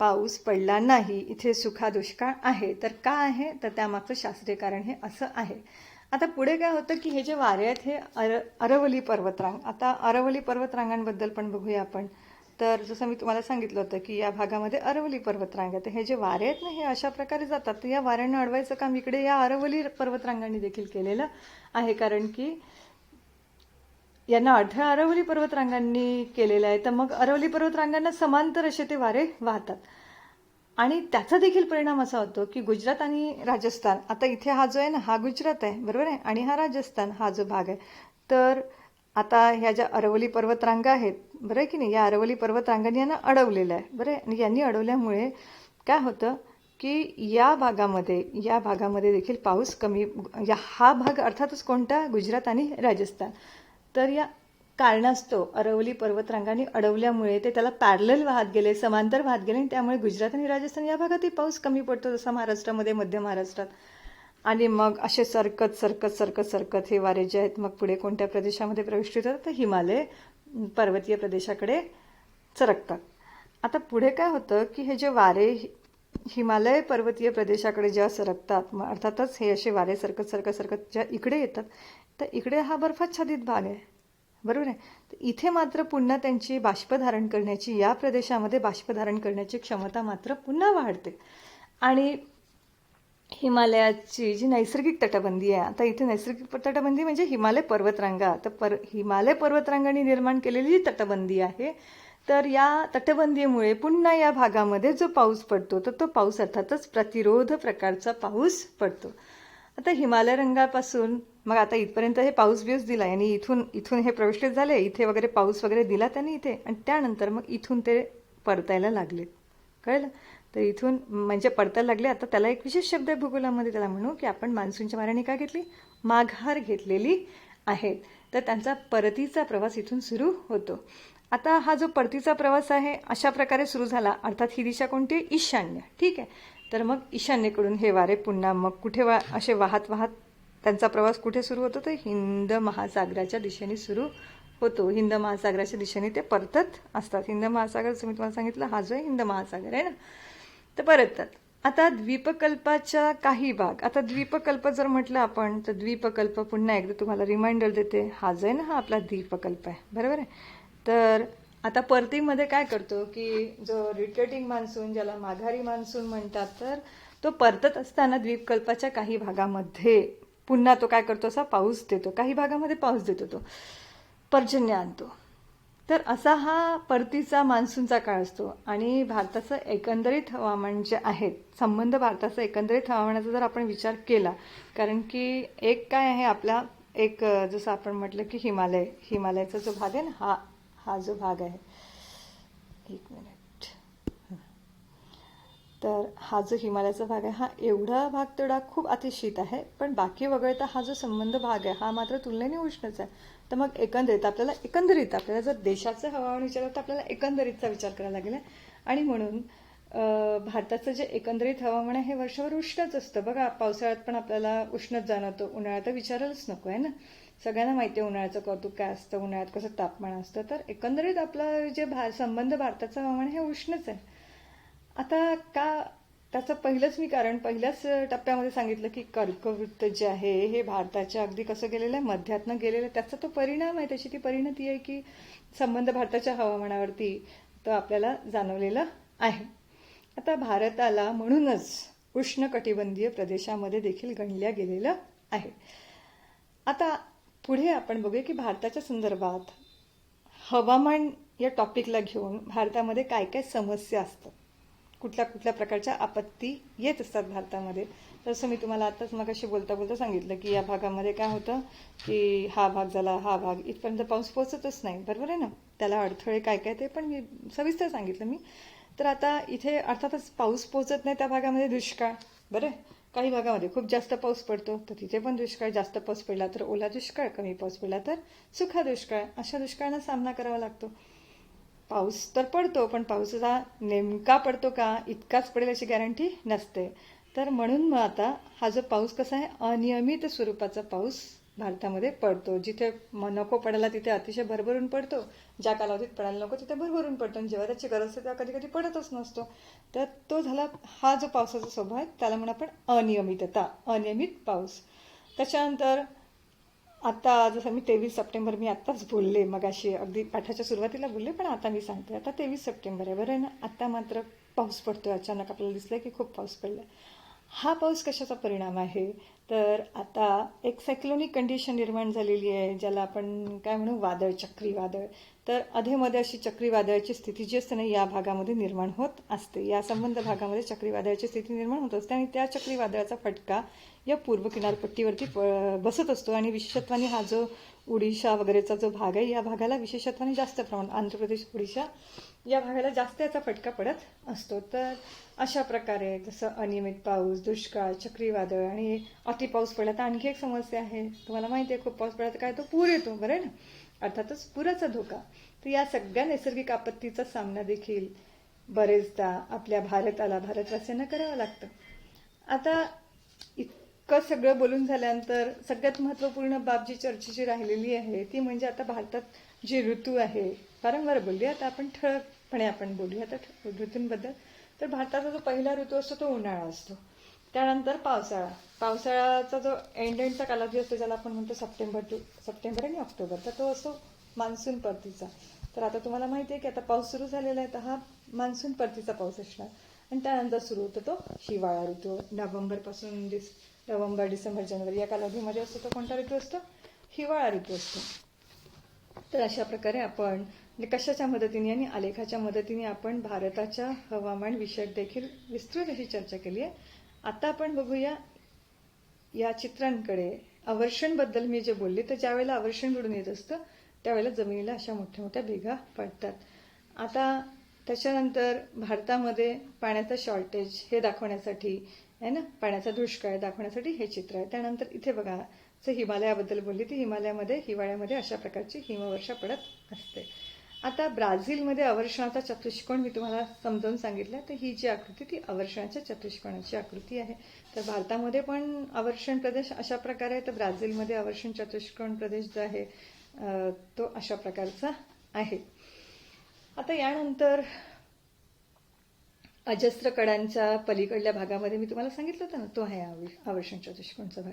पाऊस पडला नाही, इथे सुखा दुष्काळ आहे. तर का आहे? तर त्यामागचं शास्त्रीय कारण हे असं आहे. आता पुढे काय होतं की हे जे वारे आहेत हे अरवली पर्वतरांग. आता अरवली पर्वतरांगांबद्दल पण बघूया आपण. तर जसं मी तुम्हाला सांगितलं होतं की या भागामध्ये अरवली पर्वतरांग आहे. तर हे जे वारे आहेत ना हे अशा प्रकारे जातात. तर या वाऱ्यांना अडवायचं काम इकडे या अरवली पर्वतरांगांनी देखील केलेलं आहे. कारण की यांना अडथळा अरवली पर्वतरांगांनी केलेला आहे. तर मग अरवली पर्वतरांगांना समांतर असे ते वारे वाहतात. आणि त्याचा देखील परिणाम असा होतो की गुजरात आणि राजस्थान, आता इथे हा जो आहे ना हा गुजरात आहे. बरोबर आहे. आणि हा राजस्थान हा जो भाग आहे, तर आता ह्या ज्या अरवली पर्वतरांगा आहेत, बरं आहे की नाही, या अरवली पर्वतरांगांनी यांना अडवलेलं आहे. बरं आहे. आणि यांनी अडवल्यामुळे काय होतं की या भागामध्ये देखील पाऊस कमी, हा भाग अर्थातच कोणता? गुजरात आणि राजस्थान. तर या कारणास्तव अरवली पर्वतरांगांनी अडवल्यामुळे ते त्याला पॅरलल वाहत गेले, समांतर वाहत गेले, आणि त्यामुळे गुजरात आणि राजस्थान या भागातही पाऊस कमी पडतो, जसा महाराष्ट्रामध्ये, मध्य महाराष्ट्रात. आणि मग असे सरकत हे वारे जे आहेत मग पुढे कोणत्या प्रदेशामध्ये प्रविष्ट होतात? तर हिमालय पर्वतीय प्रदेशाकडे सरकतात. आता पुढे काय होतं की हे जे वारे हिमालय पर्वतीय प्रदेशाकडे जेव्हा सरकतात, मग अर्थातच हे असे वारे सरकत जेव्हा इकडे येतात, तर इकडे हा बर्फाच्छादित भाग आहे. बरोबर आहे. तर इथे मात्र पुन्हा त्यांची बाष्पधारण करण्याची, या प्रदेशामध्ये बाष्पधारण करण्याची क्षमता मात्र पुन्हा वाढते. आणि हिमालयाची जी नैसर्गिक तटबंदी आहे, आता इथे नैसर्गिक तटबंदी म्हणजे हिमालय पर्वतरांगा, तर हिमालय पर्वतरांगांनी निर्माण केलेली जी तटबंदी आहे, तर या तटबंदीमुळे पुन्हा या भागामध्ये जो पाऊस पडतो तर तो पाऊस अर्थातच प्रतिरोध प्रकारचा पाऊस पडतो. आता हिमालय रंगापासून मग आता इथपर्यंत हे पाऊस बिऊस दिला आणि इथून हे प्रविष्टित झाले, इथे वगैरे पाऊस वगैरे दिला त्यांनी इथे, आणि त्यानंतर मग इथून ते परतायला लागले. कळलं? तर इथून म्हणजे पडतायला लागले. आता त्याला एक विशेष शब्द आहे भूगोलामध्ये, त्याला म्हणू की आपण मान्सूनच्या वाऱ्याने काय घेतली? माघार घेतलेली आहे. तर त्यांचा परतीचा प्रवास इथून सुरू होतो. आता हा जो परतीचा प्रवास आहे अशा प्रकारे सुरू झाला, अर्थात ही दिशा कोणती आहे? ईशान्य. ठीक आहे. तर मग ईशान्येकडून हे वारे पुन्हा मग कुठे असे वाहत वाहत त्यांचा प्रवास कुठे सुरू होतो? तर हिंद महासागराच्या दिशेने सुरू होतो. हिंद महासागराच्या दिशेने ते परतत असतात. हिंद महासागरचं मी तुम्हाला सांगितलं, हा जो आहे हिंद महासागर आहे ना, तर परततात. आता द्वीपकल्पाच्या काही भाग, आता द्वीपकल्प जर म्हटलं आपण तर द्वीपकल्प पुन्हा एकदा तुम्हाला रिमाइंडर देते. हा जो आहे ना, हा आपला द्वीपकल्प आहे, बरोबर आहे. तर आता परतीमध्ये काय करतो की जो रिटर्निंग मान्सून, ज्याला माघारी मान्सून म्हणतात, तर तो परतत असताना द्वीपकल्पाच्या काही भागामध्ये पुन्हा तो काय करतो, असा पाऊस देतो. काही भागामध्ये पाऊस देतो, तो पर्जन्य आणतो. तर असा हा परतीचा मान्सूनचा काळ असतो. आणि भारताचं एकंदरीत हवामान जे आहे, संबंध भारताचा एकंदरीत हवामानाचा जर आपण विचार केला, कारण की एक काय आहे आपला, एक जसं आपण म्हटलं की हिमालयाचा जो भाग आहे ना, हा जो भाग आहे, एक मिनिट, तर हा जो हिमालयाचा भाग आहे, हा एवढा भाग तेवढा खूप अतिशीत आहे, पण बाकी वगळता हा जो संबंध भाग आहे हा मात्र तुलनेने उष्णच आहे. तर मग एकंदरीत आपल्याला जर देशाचं हवामान विचारलं तर आपल्याला एकंदरीतचा विचार करायला लागेल. आणि म्हणून भारताचं जे एकंदरीत हवामान आहे हे वर्षभर उष्णच असतं. बघा, पावसाळ्यात पण आपल्याला उष्णच जाणवतं, उन्हाळ्यात तर विचारायलाच नको आहे ना. सगळ्यांना माहिती आहे उन्हाळ्याचं कौतुक काय असतं, उन्हाळ्यात कसं तापमान असतं. तर एकंदरीत आपलं जे संबंध भारताचं हवामान हे उष्णच आहे. आता का, त्याचं पहिल्याच टप्प्यामध्ये सांगितलं की कर्कवृत्त जे आहे हे भारताच्या अगदी कसं गेलेलं आहे, मध्यातनं गेलेलं आहे. त्याचा तो परिणाम आहे, त्याची ती परिणती आहे की संबंध भारताच्या हवामानावरती तो आपल्याला जाणवलेला आहे. आता भारताला म्हणूनच उष्णकटिबंधीय प्रदेशामध्ये देखील गणल्या गेलेलं आहे. आता पुढे आपण बघूया की भारताच्या संदर्भात हवामान या टॉपिकला घेऊन भारतामध्ये काय काय समस्या असतात, कुठल्या प्रकारच्या आपत्ती येत असतात भारतामध्ये. तसं मी तुम्हाला आताच मगाशी बोलता सांगितलं की या भागामध्ये काय होतं की हा भाग झाला, हा भाग इथपर्यंत पाऊस पोहोचतच नाही, बरोबर आहे ना. त्याला अडथळे काय काय ते पण मी सविस्तर सांगितलं मी. तर आता इथे अर्थातच पाऊस पोहोचत नाही त्या भागामध्ये दुष्काळ, बरं. काही भागामध्ये खूप जास्त पाऊस पडतो तर तिथे पण दुष्काळ. जास्त पाऊस पडला तर ओला दुष्काळ, कमी पाऊस पडला तर सुखा दुष्काळ. अशा दुष्काळांना सामना करावा लागतो. पाऊस तर पडतो, पण पावसाचा नेमका पडतो का, इतकाच पडेल अशी गॅरंटी नसते. तर म्हणून मग आता हा जो पाऊस कसा आहे, अनियमित स्वरूपाचा पाऊस भारतामध्ये पडतो. जिथे नको पडायला तिथे अतिशय भरभरून पडतो, ज्या कालावधीत पडायला नको तिथे भरभरून पडतो, आणि जेव्हा त्याची गरज असते तेव्हा कधी कधी पडतच नसतो. तर तो झाला हा जो पावसाचा स्वभाव आहे, त्याला म्हणून आपण अनियमित पाऊस. त्याच्यानंतर आता जसं मी 23 सप्टेंबर मी आत्ताच बोलले, मगाशी अगदी पाठाच्या सुरुवातीला बोलले, पण आता मी सांगते. आता 23 सप्टेंबर आहे, बरं आहे ना. आता मात्र पाऊस पडतोय, अचानक आपल्याला दिसलं की खूप पाऊस पडला. हा पाऊस कशाचा परिणाम आहे, तर आता एक सायक्लोनिक कंडिशन निर्माण झालेली आहे, ज्याला आपण काय म्हणू, चक्रीवादळ. तर अधेमध्ये अशी चक्रीवादळाची स्थिती जी असते ना, या भागामध्ये निर्माण होत असते. या संबंध भागामध्ये चक्रीवादळाची स्थिती निर्माण होत असते, आणि त्या चक्रीवादळाचा फटका या पूर्व किनारपट्टीवरती बसत असतो. आणि विशेषत्वाने हा जो ओडिशा वगैरेचा जो भाग आहे, या भागाला विशेषत्वाने जास्त प्रमाणात, आंध्र प्रदेश, ओडिशा या भागाला जास्त याचा फटका पडत असतो. तर अशा प्रकारे जसं अनियमित पाऊस, दुष्काळ, चक्रीवादळ आणि अति पाऊस पडला तर आणखी एक समस्या आहे. तुम्हाला माहिती आहे, खूप पाऊस पडला तर काय, तो पूर येतो, बरं आहे ना. अर्थातच पुराचा धोका. तर या सगळ्या नैसर्गिक आपत्तीचा सामना देखील बरेचदा आपल्या भारतवासियांना करावं लागतं. आता इतकं सगळं बोलून झाल्यानंतर सगळ्यात महत्त्वपूर्ण बाब जी चर्चेची राहिलेली आहे ती म्हणजे आता भारतात जे ऋतू आहे, वारंवार बोलली, आता आपण ठळकपणे आपण बोलूया आता ऋतूंबद्दल. तर भारताचा जो पहिला ऋतू असतो तो उन्हाळा असतो. त्यानंतर पावसाळ्याचा जो एंडचा कालावधी असतो, ज्याला आपण म्हणतो सप्टेंबर आणि ऑक्टोबर, तर तो असतो मान्सून परतीचा. तर आता तुम्हाला माहिती आहे की आता पाऊस सुरू झालेला आहे, तर हा मान्सून परतीचा पाऊस असणार. आणि त्यानंतर सुरू होतो तो हिवाळा ऋतू. नोव्हेंबर, डिसेंबर, जानेवारी या कालावधीमध्ये असतो तो कोणता ऋतू असतो, हिवाळा ऋतू असतो. तर अशा प्रकारे आपण कशाच्या मदतीने आणि आलेखाच्या मदतीने आपण भारताच्या हवामान विषयक देखील विस्तृत अशी चर्चा केली आहे. आता आपण बघूया या चित्रांकडे. अवर्षणबद्दल मी जे बोलले, तर ज्या वेळेला अवर्षण घडून येत असतं त्यावेळेला जमिनीला अशा मोठ्या मोठ्या भेगा पडतात. आता त्याच्यानंतर भारतामध्ये पाण्याचं शॉर्टेज हे दाखवण्यासाठी आहे ना, पाण्याचा दुष्काळ दाखवण्यासाठी हे चित्र आहे. त्यानंतर इथे बघा, हिमालयाबद्दल बोलली ती हिमालयामध्ये हिवाळ्यामध्ये अशा प्रकारची हिमवर्षा पडत असते. आता ब्राझीलमध्ये अवर्षणाचा चतुष्कोन मी तुम्हाला समजावून सांगितलं. तर ही जी आकृती ती अवर्षणाच्या चतुष्कोणाची आकृती आहे. तर भारतामध्ये पण अवर्षण प्रदेश अशा प्रकारे आहे. तर ब्राझीलमध्ये अवर्षण चतुष्कोन प्रदेश जो आहे तो अशा प्रकारचा आहे. आता यानंतर अजस्त्र कडांच्या पलीकडल्या भागामध्ये मी तुम्हाला सांगितलं होतं ना, तो आहे अवर्षण चतुष्कोणचा भाग.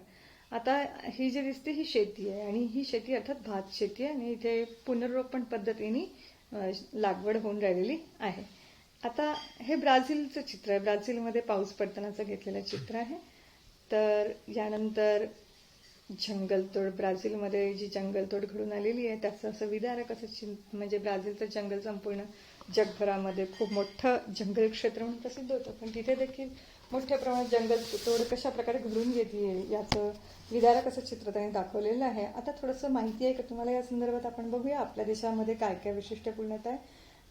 आता ही जी दिसते ही शेती आहे आणि ही शेती अर्थात भात शेती आहे आणि इथे पुनर्रोपण पद्धतीने लागवड होऊन राहिलेली आहे. आता हे ब्राझीलचं चित्र आहे. ब्राझीलमध्ये पाऊस पडतानाचं घेतलेलं चित्र आहे. तर यानंतर जंगलतोड, ब्राझीलमध्ये जी जंगलतोड घडून आलेली आहे त्याचं असं विदारक असं म्हणजे ब्राझीलचं जंगल संपूर्ण जगभरामध्ये खूप मोठं जंगल क्षेत्र म्हणून प्रसिद्ध होतं. पण तिथे देखील मोठ्या प्रमाणात जंगल तोड कशा प्रकारे घडून येते याचं विदारक असं चित्र त्यांनी दाखवलेलं आहे. आता थोडंसं माहिती आहे का तुम्हाला या संदर्भात? आपण बघूया आपल्या देशामध्ये काय काय वैशिष्ट्यपूर्णता आहे.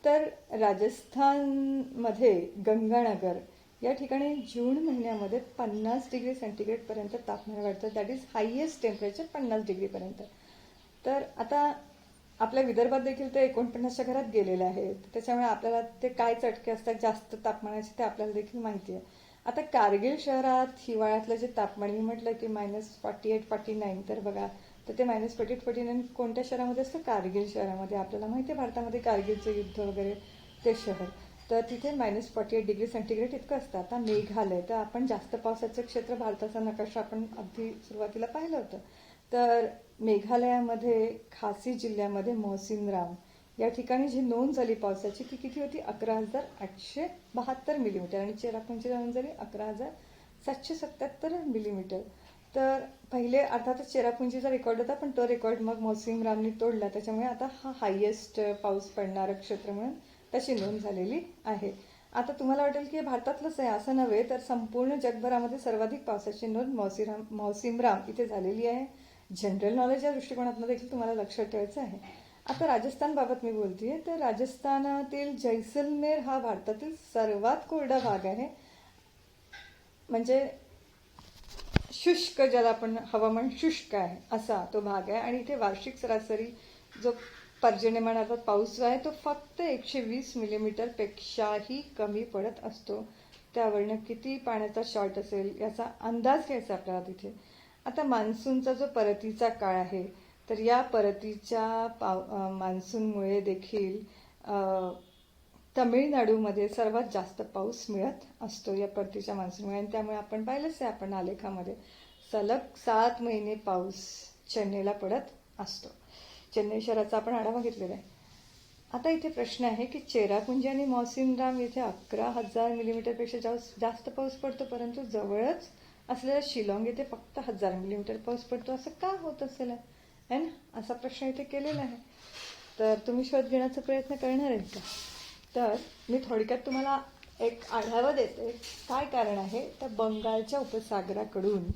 तर राजस्थानमध्ये गंगानगर या ठिकाणी जून महिन्यामध्ये 50 डिग्री सेंटीग्रेडपर्यंत तापमान वाढतं. That is highest temperature 50 डिग्रीपर्यंत. तर आता आपल्या विदर्भात देखील ते 49च्या घरात गेलेले आहेत. त्याच्यामुळे आपल्याला ते काय चटके असतात जास्त तापमानाचे ते आपल्याला देखील माहिती आहे. आता कारगिल शहरात हिवाळ्यातलं जे तापमान मी म्हटलं की -48, 49, तर बघा तर ते -48, 49 कोणत्या शहरामध्ये असतं? कारगिल शहरामध्ये. आपल्याला माहिती आहे भारतामध्ये कारगिलचं युद्ध वगैरे ते शहर. तर तिथे -48 डिग्री सेंटीग्रेड इतकं असतं. आता मेघालय, तर आपण जास्त पावसाचं क्षेत्र भारताचा नकाशा आपण अगदी सुरुवातीला पाहिलं होतं. तर मेघालयामध्ये खासी जिल्ह्यामध्ये मोहसिनराम या ठिकाणी जी नोंद झाली पावसाची ती किती होती? 11,872 मिलीमीटर आणि चेरापुंजीची नोंद झाली 11,777 मिलीमीटर. तर पहिले अर्थातच चेरापुंजीचा रेकॉर्ड होता पण तो रेकॉर्ड मग मोहसिनरामनी तोडला. त्याच्यामुळे आता हा हायेस्ट पाऊस पडणारं क्षेत्र म्हणून त्याची नोंद झालेली आहे. आता तुम्हाला वाटेल की भारतातलंच आहे, असं नव्हे तर संपूर्ण जगभरामध्ये सर्वाधिक पावसाची नोंद मोहसिनराम इथे झालेली आहे. जनरल नॉलेज या दृष्टिकोनातून देखील तुम्हाला लक्षात ठेवायचं आहे. आता राजस्थानबाबत मी बोलतेय. तर राजस्थानातील जैसलमेर हा भारतातील सर्वात कोरडा भाग आहे. म्हणजे शुष्क, ज्याला आपण हवामान शुष्क आहे असा तो भाग आहे. आणि इथे वार्षिक सरासरी जो पर्जन्यमान अर्थात पाऊस जो आहे तो फक्त 120 मिलीमीटर पेक्षाही कमी पडत असतो. त्यावरनं किती पाण्याचा शॉर्ट असेल याचा अंदाज घ्यायचा आपल्याला तिथे. आता मान्सूनचा जो परतीचा काळ आहे तर या परतीच्या मान्सूनमुळे देखील तमिळनाडूमध्ये सर्वात जास्त पाऊस मिळत असतो या परतीच्या मान्सूनमुळे. आणि त्यामुळे आपण पाहिलंच आहे आपण आलेखामध्ये सलग 7 महिने पाऊस चेन्नईला पडत असतो. चेन्नई शहराचा आपण आढावा घेतलेला आहे. आता इथे प्रश्न आहे की चेरापुंजी आणि मोहसिनराम येथे 11,000 मिलीमीटरपेक्षा जास्त पाऊस पडतो, परंतु जवळच असलेल्या शिलाँग येथे फक्त 1,000 मिलीमीटर पाऊस पडतो. असं का होत असेल है ना? असा प्रश्न इथे केलेला आहे. तर तुम्ही शोध घेण्याचा प्रयत्न करणार आहे का? तर मी थोडक्यात तुम्हाला एक आढावा देते काय कारण आहे. तर बंगालच्या उपसागराकडून,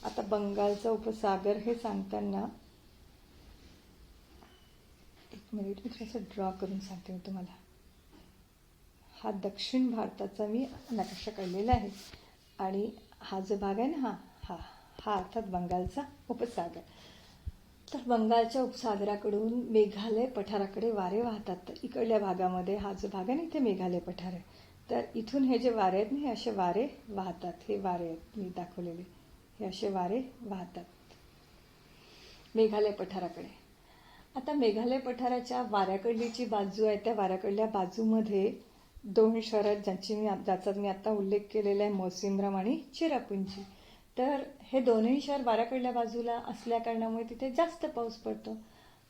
आता बंगालचा उपसागर हे सांगताना एक मिनिट मी थोडंसं ड्रॉ करून सांगते मी तुम्हाला. हा दक्षिण भारताचा मी नकाशा काढलेला आहे आणि हा जो भाग आहे ना हा अर्थात बंगालचा उपसागर. तर बंगालच्या उपसागराकडून मेघालय पठाराकडे वारे वाहतात. तर इकडल्या भागामध्ये हा जो भाग आहे ना इथे मेघालय पठार आहे. तर इथून हे जे वारे आहेत ना हे असे वारे वाहतात. हे वारे आहेत मी दाखवलेले, हे असे वारे वाहतात मेघालय पठाराकडे. आता मेघालय पठाराच्या वाऱ्याकडली जी बाजू आहे त्या वाऱ्याकडल्या बाजूमध्ये 2 शहर ज्याचा मी आता उल्लेख केलेला आहे, मोहसिनराम आणि चेरापुंजी. तर हे दोनही शहर वाऱ्याकडल्या बाजूला असल्या कारणामुळे तिथे जास्त पाऊस पडतो.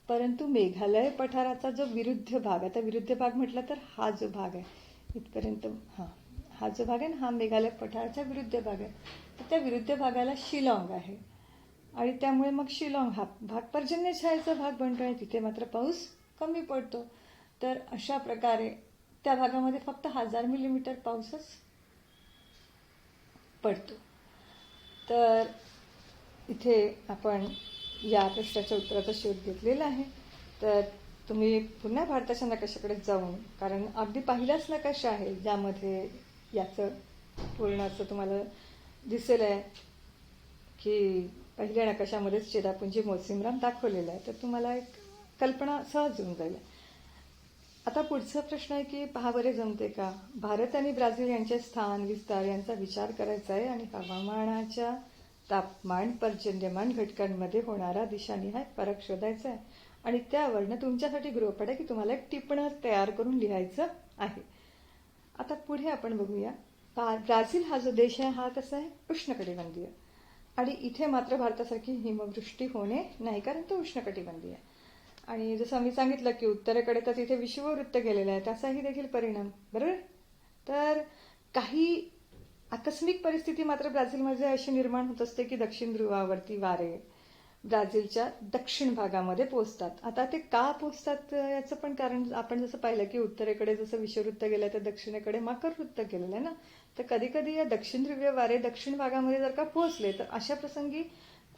परंतु मेघालय पठाराचा जो विरुद्ध भाग, आता विरुद्ध भाग म्हटलं तर हा जो भाग आहे इथपर्यंत, हा जो भाग आहे ना हा मेघालय पठाराचा विरुद्ध भाग आहे. तर त्या विरुद्ध भागाला शिलाँग आहे आणि त्यामुळे मग शिलाँग हा भाग पर्जन्यछायेचा भाग बनतो आणि तिथे मात्र पाऊस कमी पडतो. तर अशा प्रकारे त्या भागामध्ये फक्त 1,000 मिलीमीटर पाऊसच पडतो. तर इथे आपण या प्रश्नाच्या उत्तराचा शोध घेतलेला आहे. तर तुम्ही पुन्हा भारताच्या नकाशाकडे जाऊन, कारण अगदी पहिलाच नकाशा आहे ज्यामध्ये याचं पूर्ण असं तुम्हाला दिसेल आहे की पहिल्या नकाशामध्येच चेरापुंजी मोसिनराम दाखवलेला आहे, तर तुम्हाला एक कल्पना सहज येऊन जाईल. आता पुढचा प्रश्न आहे की पहा बरे जमते का? भारत आणि ब्राझील यांचे स्थान विस्तार यांचा विचार करायचा आहे आणि हवामानाच्या तापमान पर्जन्यमान घटकांमध्ये होणारा दिशानिहाय फरक शोधायचा आहे. आणि त्यावरनं तुमच्यासाठी गृहपाठ आहे की तुम्हाला एक टिपणं तयार करून लिहायचं आहे. आता पुढे आपण बघूया. ब्राझील हा जो देश आहे हा कसा आहे? उष्णकटिबंधीय. आणि इथे मात्र भारतासारखी हिमवृष्टी होणे नाही, कारण तो उष्णकटिबंधीय आहे. आणि जसं मी सांगितलं की उत्तरेकडे तर तिथे विषुववृत्त गेलेलं आहे, त्याचाही देखील परिणाम, बरोबर. तर काही आकस्मिक परिस्थिती मात्र ब्राझीलमध्ये अशी निर्माण होत असते की दक्षिण ध्रुवावरती वारे ब्राझीलच्या दक्षिण भागामध्ये पोहोचतात. आता ते का पोहोचतात याचं पण कारण आपण जसं पाहिलं की उत्तरेकडे जसं विषुववृत्त गेलं तर दक्षिणेकडे मकर वृत्त गेलेलं आहे ना. तर कधी कधी या दक्षिण ध्रुवीय वारे दक्षिण भागामध्ये जर का पोहोचले तर अशा प्रसंगी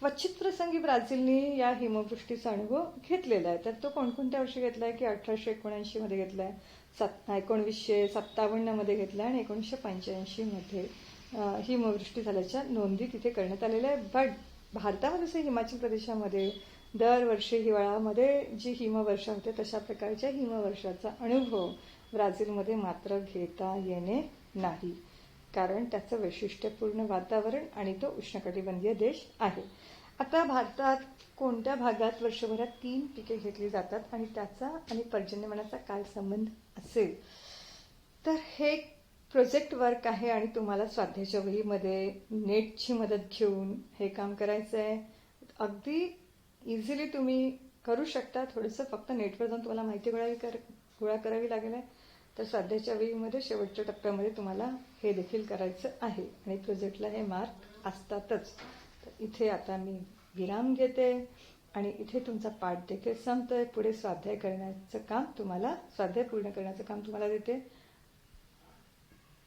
क्वचित प्रसंगी ब्राझीलने या हिमवृष्टीचा अनुभव घेतलेला आहे. तर तो कोणकोणत्या वर्षी घेतला आहे की 1879 मध्ये घेतला आहे, 1957 मध्ये घेतला आहे आणि 1985 मध्ये हिमवृष्टी झाल्याच्या नोंदी तिथे करण्यात आलेल्या आहे. बट भारतामध्ये जसं हिमाचल प्रदेशामध्ये दरवर्षी हिवाळ्यामध्ये जी हिमवर्षा होते तशा प्रकारच्या हिमवर्षाचा अनुभव ब्राझीलमध्ये मात्र घेता येणे नाही, कारण त्याचं वैशिष्ट्यपूर्ण वातावरण आणि तो उष्णकटिबंधीय देश आहे. आता भारतात कोणत्या भागात वर्षभरात 3 पिके घेतली जातात आणि त्याचा आणि पर्जन्यमानाचा काय संबंध असेल? तर हे प्रोजेक्ट वर्क आहे आणि तुम्हाला स्वाध्यायाच्या वहीमध्ये नेटची मदत घेऊन हे काम करायचं आहे. अगदी इझिली तुम्ही करू शकता. थोडंसं फक्त नेटवर जाऊन तुम्हाला माहिती गोळा करावी लागेल आहे. तर स्वाध्यायाच्या वहीमध्ये शेवटच्या टप्प्यामध्ये तुम्हाला हे देखील करायचं आहे आणि प्रोजेक्टला हे मार्क असतातच. तर इथे आता मी विराम घेते आणि इथे तुमचा पाठ देखील संपतोय. पुढे स्वाध्याय पूर्ण करण्याचं काम तुम्हाला देते.